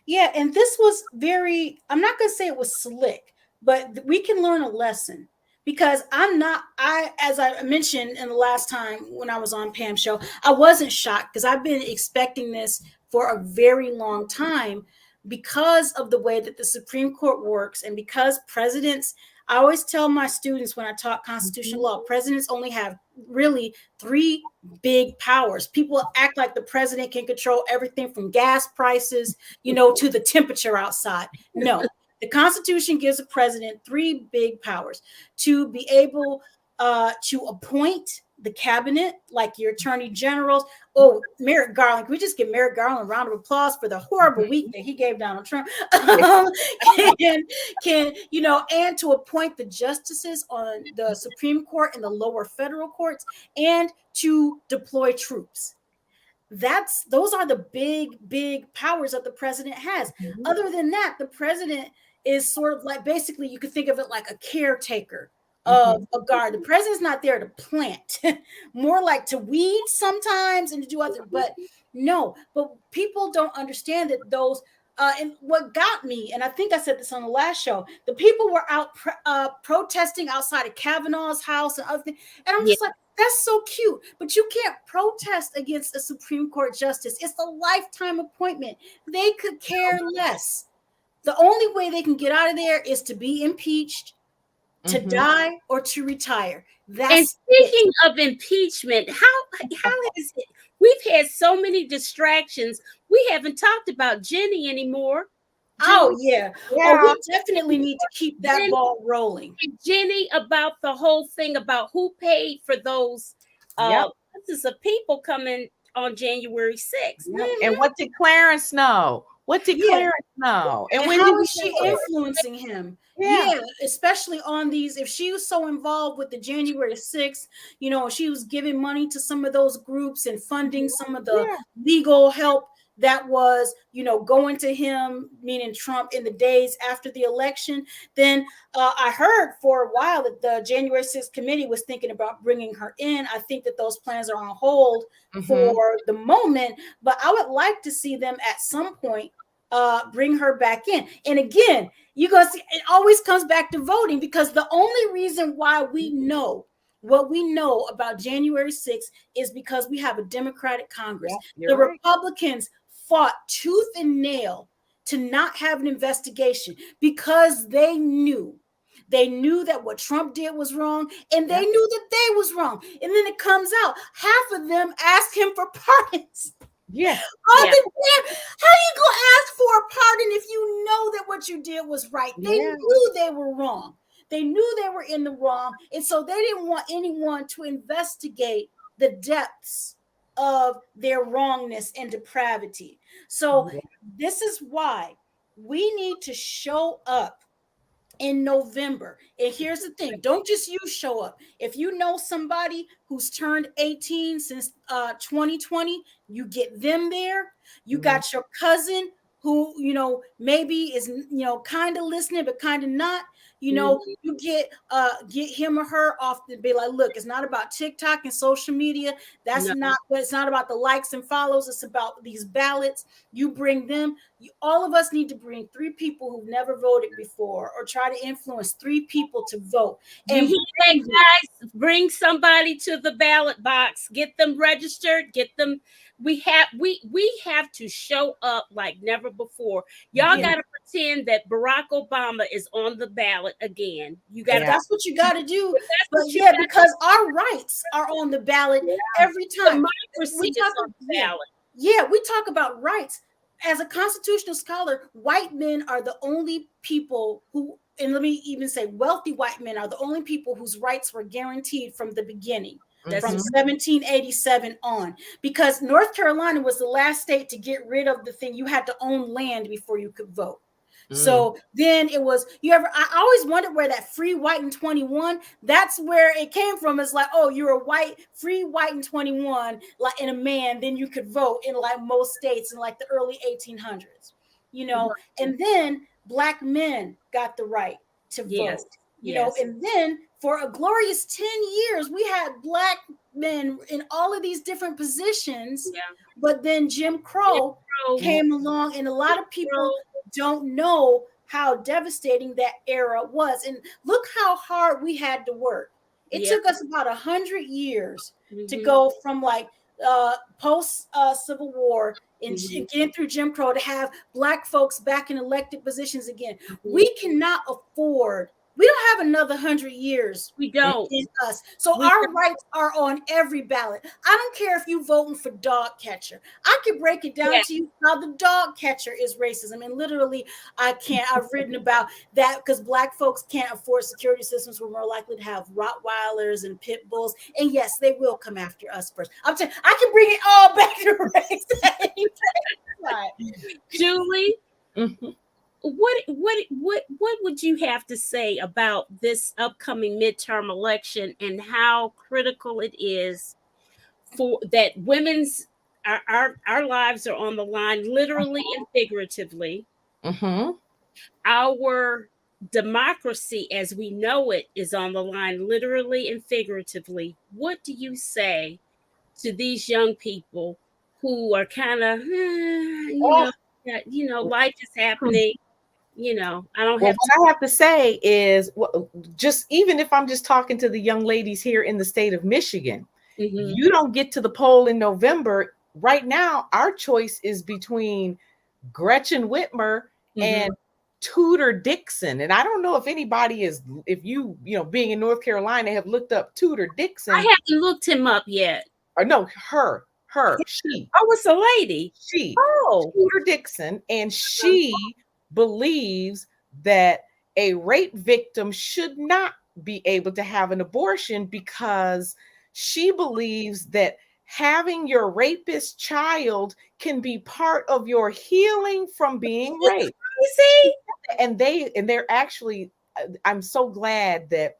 Yeah, and this was very, I'm not going to say it was slick, but we can learn a lesson, because as I mentioned in the last time when I was on Pam's show, I wasn't shocked, because I've been expecting this for a very long time, because of the way that the Supreme Court works, and because presidents, I always tell my students when I talk constitutional law, presidents only have really 3 big powers. People act like the president can control everything from gas prices, to the temperature outside. No, the Constitution gives the president 3 big powers: to be able to appoint the cabinet, like your attorney generals. Oh, Merrick Garland. Can we just give Merrick Garland a round of applause for the horrible week that he gave Donald Trump? And to appoint the justices on the Supreme Court and the lower federal courts, and to deploy troops. Those are the big powers that the president has. Other than that, the president is sort of like, basically you could think of it like a caretaker of a guard. The president's not there to plant, more like to weed sometimes and to do other, but people don't understand that those and what got me, and I think I said this on the last show, the people were out protesting outside of Kavanaugh's house and other things, and I'm just like, that's so cute, but you can't protest against a Supreme Court justice. It's a lifetime appointment. They could care less The only way they can get out of there is to be impeached, to die, or to retire. And That's speaking of impeachment, how is it? We've had so many distractions. We haven't talked about Jenny anymore. Oh yeah. Oh, Yeah. we definitely need to keep that Jenny, ball rolling. Jenny, about the whole thing about who paid for those masses of people coming on January 6th. Yep. And what did Clarence know? What did Yeah. Clarence know? And when how did is he she do it? influencing him? Yeah. Yeah, especially on these. If she was so involved with the January 6th, you know, she was giving money to some of those groups and funding some of the Yeah. legal help that was, you know, going to him, meaning Trump, in the days after the election. Then I heard for a while that the January 6th committee was thinking about bringing her in. I think that those plans are on hold for the moment, but I would like to see them at some point bring her back in. And again, you're gonna see it always comes back to voting, because the only reason why we know what we know about January 6th is because we have a Democratic Congress. Yep, the right. Republicans fought tooth and nail to not have an investigation because they knew that what Trump did was wrong, and they knew that they was wrong. And then it comes out half of them asked him for pardons. Yeah. How you gonna ask for a pardon if you know that what you did was right? They knew they were wrong. They knew they were in the wrong, and so they didn't want anyone to investigate the depths of their wrongness and depravity. So this is why we need to show up in November. And here's the thing, don't just you show up. If you know somebody who's turned 18 since 2020, you get them there. You got your cousin who, you know, maybe is, you know, kind of listening but kind of not. You know, you get him or her off to be like, look, it's not about TikTok and social media. That's not, it's not about the likes and follows. It's about these ballots. You bring them. All of us need to bring 3 people who've never voted before, or try to influence 3 people to vote. And guys, bring somebody to the ballot box, get them registered, get them. We have to show up like never before. Y'all got to pretend that Barack Obama is on the ballot again. You got that's what you got to do. But because our rights are on the ballot every time. We talk on the ballot. Yeah, we talk about rights. As a constitutional scholar, white men are the only people who, and let me even say wealthy white men are the only people whose rights were guaranteed from the beginning. From 1787 on, because North Carolina was the last state to get rid of the thing you had to own land before you could vote. So then it was, I always wondered where that free white and 21, that's where it came from. It's like, oh, you're a free white and 21, like, and a man, then you could vote in like most states in like the early 1800s, you know. And then Black men got the right to vote. You know, and then for a glorious 10 years, we had Black men in all of these different positions. But then Jim Crow came along, and a lot of people don't know how devastating that era was. And look how hard we had to work. It took us about 100 years to go from like post Civil War and getting through Jim Crow to have Black folks back in elected positions again. We cannot afford. We don't have another 100 years. We don't. In us. So our rights are on every ballot. I don't care if you're voting for dog catcher. I can break it down to you how the dog catcher is racism. And literally, I've written about that because Black folks can't afford security systems. We're more likely to have Rottweilers and pit bulls. And yes, they will come after us first. I'm saying I can bring it all back to race. Julie, what would you have to say about this upcoming midterm election and how critical it is for that our lives are on the line, literally and figuratively. Our democracy as we know it is on the line, literally and figuratively. What do you say to these young people who are kind of, life is happening? You know, I don't have. What I have to say is, just even if I'm just talking to the young ladies here in the state of Michigan, you don't get to the poll in November. Right now, our choice is between Gretchen Whitmer and Tudor Dixon. And I don't know if anybody if you know, being in North Carolina, have looked up Tudor Dixon. I haven't looked him up yet. Or no, she. Oh, it's a lady. She. Oh. Tudor Dixon. And she believes that a rape victim should not be able to have an abortion because she believes that having your rapist child can be part of your healing from being raped. See? And they're actually, I'm so glad that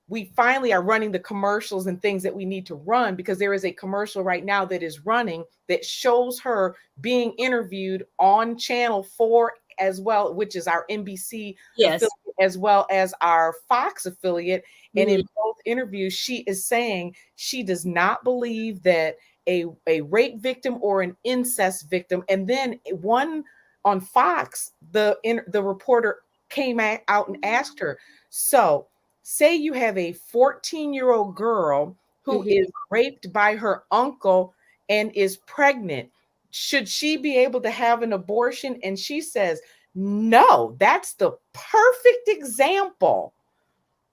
we finally are running the commercials and things that we need to run, because there is a commercial right now that is running that shows her being interviewed on Channel 4 as well, which is our NBC affiliate, as well as our Fox affiliate. And in both interviews, she is saying she does not believe that a rape victim or an incest victim. And then one on Fox, the reporter came out and asked her, so say you have a 14-year-old girl who is raped by her uncle and is pregnant. Should she be able to have an abortion? And she says, no, that's the perfect example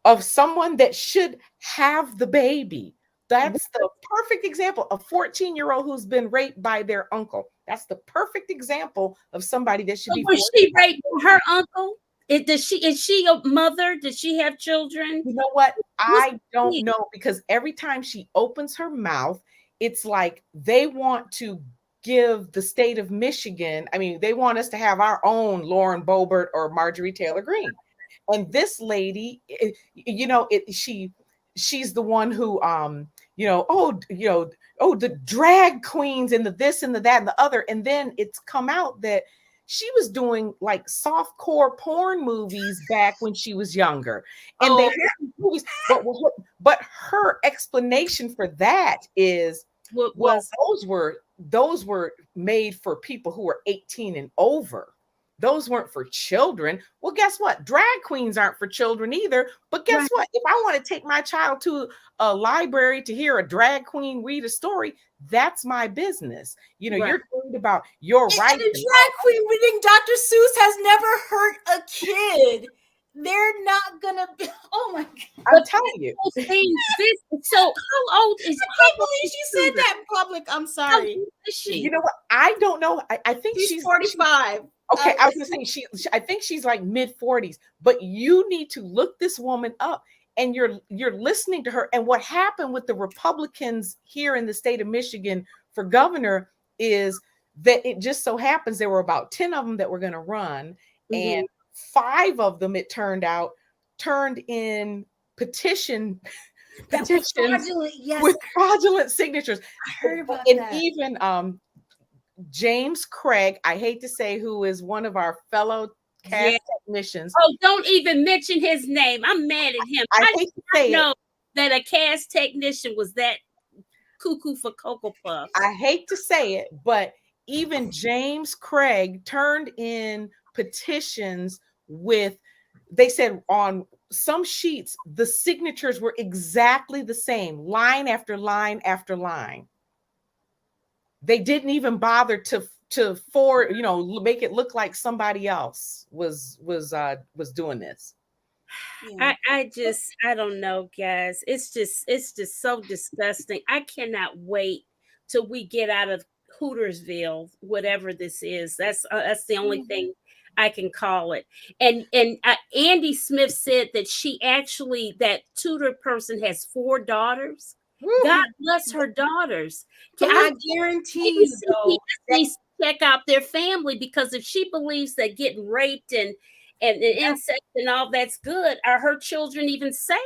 of someone that should have the baby. That's the perfect example. A 14-year-old who's been raped by their uncle. That's the perfect example of somebody that should be. Was she raped by her uncle? Is she a mother? Does she have children? You know what? I don't know, because every time she opens her mouth, it's like they want to give the state of Michigan. I mean, they want us to have our own Lauren Boebert or Marjorie Taylor Greene. And this lady, you know, she's the one who, the drag queens and the this and the that and the other. And then it's come out that she was doing like softcore porn movies back when she was younger. And they had movies, but her explanation for that is, those were made for people who were 18 and over. Those weren't for children. Well, guess what? Drag queens aren't for children either. But guess what? If I want to take my child to a library to hear a drag queen read a story, that's my business. You know, you're worried about your rights. And a drag queen reading Dr. Seuss has never hurt a kid. They're not gonna be. Oh my God! I'm telling you. So how old is? I can't believe she said that in public. I'm sorry. How old is she? You know what? I don't know. I think she's 45. Okay, I was gonna say I think she's like mid-40s. But you need to look this woman up, and you're listening to her. And what happened with the Republicans here in the state of Michigan for governor is that it just so happens there were about 10 of them that were going to run, and 5 of them, it turned out, turned in petitions with fraudulent signatures. I heard about and that. Even James Craig, I hate to say, who is one of our fellow cast technicians. Oh, don't even mention his name. I'm mad at him. I hate to say know that a cast technician was that cuckoo for Cocoa Puffs. I hate to say it, but even James Craig turned in petitions with, they said on some sheets, the signatures were exactly the same, line after line after line. They didn't even bother to make it look like somebody else was doing this. Yeah. I don't know, guys. It's just so disgusting. I cannot wait till we get out of Hootersville, whatever this is. That's the only thing I can call it. And Andy Smith said that that Tudor person has 4 daughters. God bless her daughters. I guarantee you, though, please check out their family, because if she believes that getting raped and incest and all that's good, are her children even safe?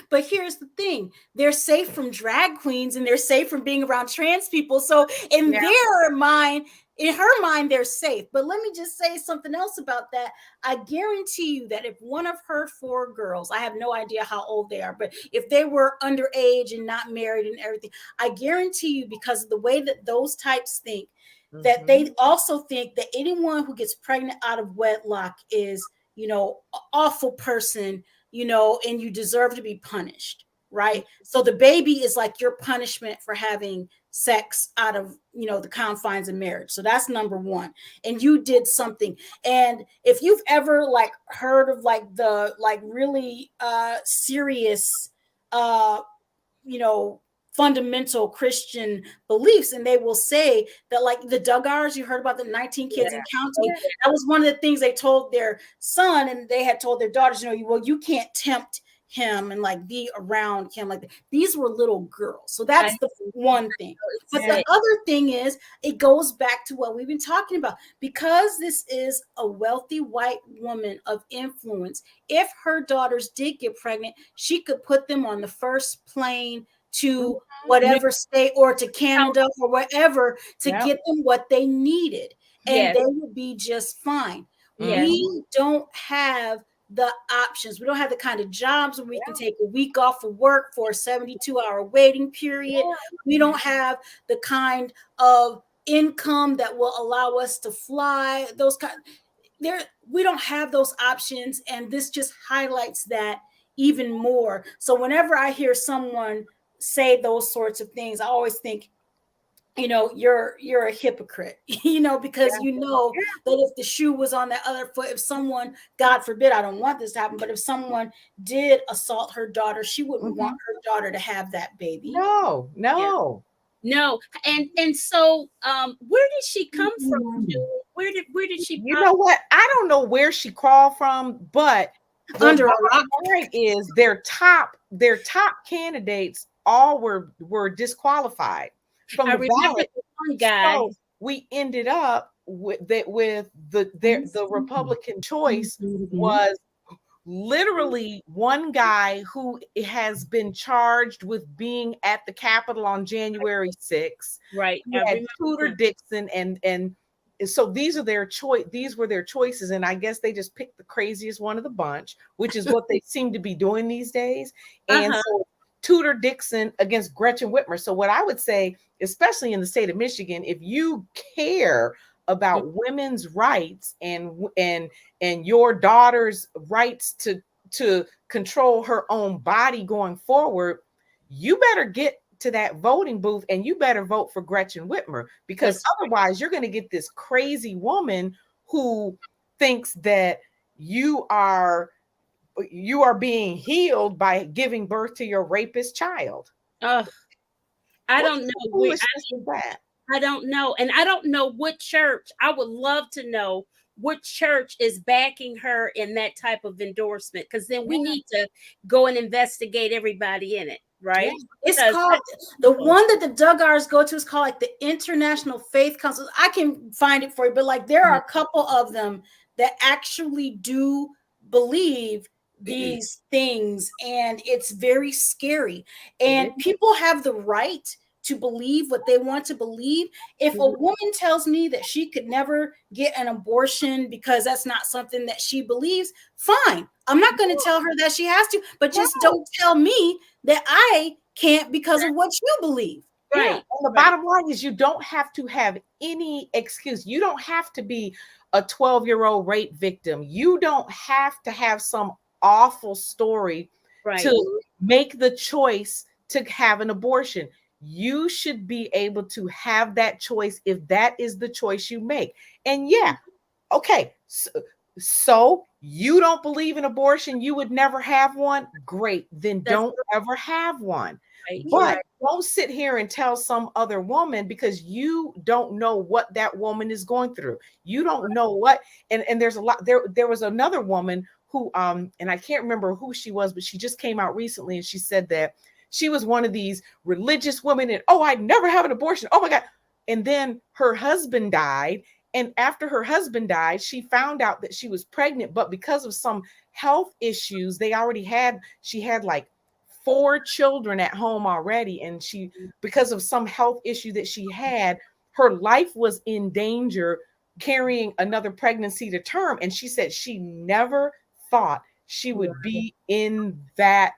But here's the thing: they're safe from drag queens, and they're safe from being around trans people. So in her mind, they're safe. But let me just say something else about that. I guarantee you that if one of her 4 girls, I have no idea how old they are, but if they were underage and not married and everything, I guarantee you, because of the way that those types think, that they also think that anyone who gets pregnant out of wedlock is, an awful person, and you deserve to be punished. right? So the baby is like your punishment for having sex out of, the confines of marriage. So that's number one. And you did something. And if you've ever like heard of like the like really serious you know fundamental Christian beliefs, and they will say that like the Duggars, you heard about the 19 kids in counting, that was one of the things they told their son, and they had told their daughters, well, you can't tempt him and like be around him like that. These were little girls. So that's the one thing. But the other thing is, it goes back to what we've been talking about. Because this is a wealthy white woman of influence, if her daughters did get pregnant, she could put them on the first plane to whatever state or to Canada or wherever to get them what they needed, and they would be just fine. We don't have the options. We don't have the kind of jobs where we can take a week off of work for a 72-hour waiting period. We don't have the kind of income that will allow us to fly. We don't have those options, and this just highlights that even more. So whenever I hear someone say those sorts of things, I always think, you're a hypocrite, because that if the shoe was on the other foot, if someone, God forbid, I don't want this to happen, but if someone did assault her daughter, she wouldn't want her daughter to have that baby. No. And so where did she come from? Where did she You know what? I don't know where she crawled from, but under a rock is their top candidates all were disqualified from the ballot. One guy. So we ended up with the Republican choice was literally one guy who has been charged with being at the Capitol on January 6th. Right. Tudor Dixon and so these were their choices, and I guess they just picked the craziest one of the bunch, which is what they seem to be doing these days. And so Tudor Dixon against Gretchen Whitmer. So what I would say, especially in the state of Michigan, if you care about women's rights and your daughter's rights to control her own body going forward, you better get to that voting booth and you better vote for Gretchen Whitmer, because otherwise you're going to get this crazy woman who thinks that you are being healed by giving birth to your rapist child. I don't know. I don't know. And I don't know what church. I would love to know what church is backing her in that type of endorsement, because then we need to go and investigate everybody in it, right? It's called, the one that the Duggars go to is called like the International Faith Council. I can find it for you, but like there are a couple of them that actually do believe these things, and it's very scary. And people have the right to believe what they want to believe. If a woman tells me that she could never get an abortion because that's not something that she believes, fine. I'm not going to tell her that she has to, but just don't tell me that I can't because of what you believe. Right. And the bottom line is, you don't have to have any excuse. You don't have to be a 12-year-old rape victim. You don't have to have some awful story to make the choice to have an abortion. You should be able to have that choice if that is the choice you make. And okay, so you don't believe in abortion, you would never have one. Great, then don't ever have one. But don't sit here and tell some other woman, because you don't know what that woman is going through. You don't know what, and there's a lot. There was another woman who and I can't remember who she was, but she just came out recently and she said that she was one of these religious women and I'd never have an abortion. Oh my God. And then her husband died. And after her husband died, she found out that she was pregnant, but because of some health issues, she had like 4 children at home already. And because of some health issue that she had, her life was in danger carrying another pregnancy to term. And she said she never thought she would be in that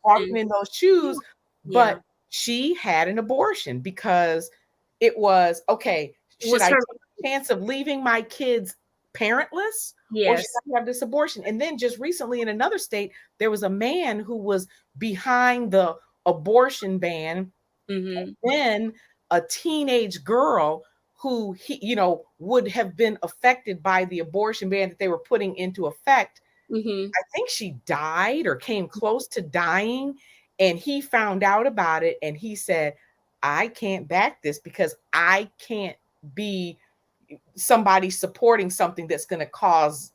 walking in those shoes, but she had an abortion because it was okay. Should I take a chance of leaving my kids parentless, or should Yes. I have this abortion? And then just recently in another state, there was a man who was behind the abortion ban. Mm-hmm. Then a teenage girl who would have been affected by the abortion ban that they were putting into effect. Mm-hmm. I think she died or came close to dying, and he found out about it and he said, I can't back this because I can't be somebody supporting something that's going to cause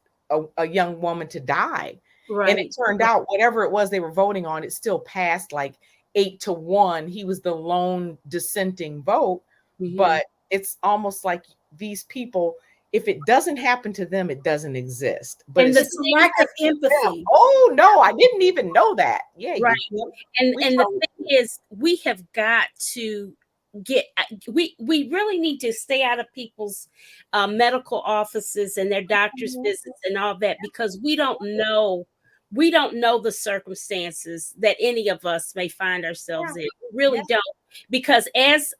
a young woman to die. Right. And it turned out whatever it was they were voting on, it still passed like 8-1. He was the lone dissenting vote. Mm-hmm. But it's almost like these people, if it doesn't happen to them, it doesn't exist. But and it's a lack of empathy. Oh no, I didn't even know that. Yeah, right. And the totally thing is, we have got to get. We really need to stay out of people's medical offices and their doctor's visits and all that, because we don't know. We don't know the circumstances that any of us may find ourselves in. We really don't. Because as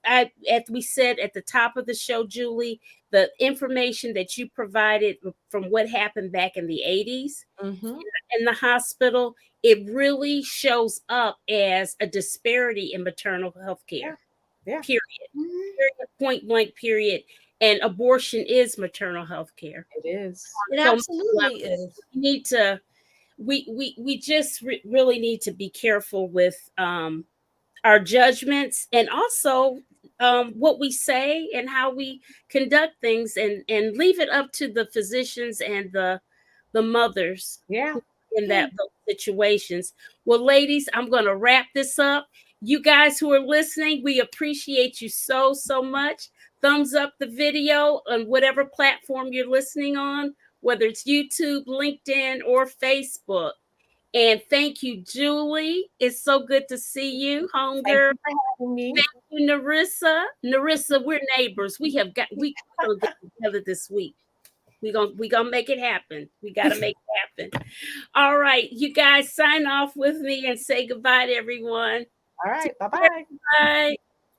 we said at the top of the show, Julie, the information that you provided from what happened back in the 80s in the hospital, it really shows up as a disparity in maternal health care. Period. Period. Point blank, period. And abortion is maternal health care. It is. It absolutely is. We need to we just really need to be careful with our judgments, and also what we say and how we conduct things, and leave it up to the physicians and the mothers in those situations. Well, ladies, I'm going to wrap this up. You guys who are listening, we appreciate you so much. Thumbs up the video on whatever platform you're listening on, whether it's YouTube, LinkedIn, or Facebook. And thank you, Julie. It's so good to see you, homegirl. Thank you, Narissa. Narissa, we're neighbors. We gonna get together this week. We gonna make it happen. We gotta make it happen. All right, you guys sign off with me and say goodbye to everyone. All right, bye-bye. Bye.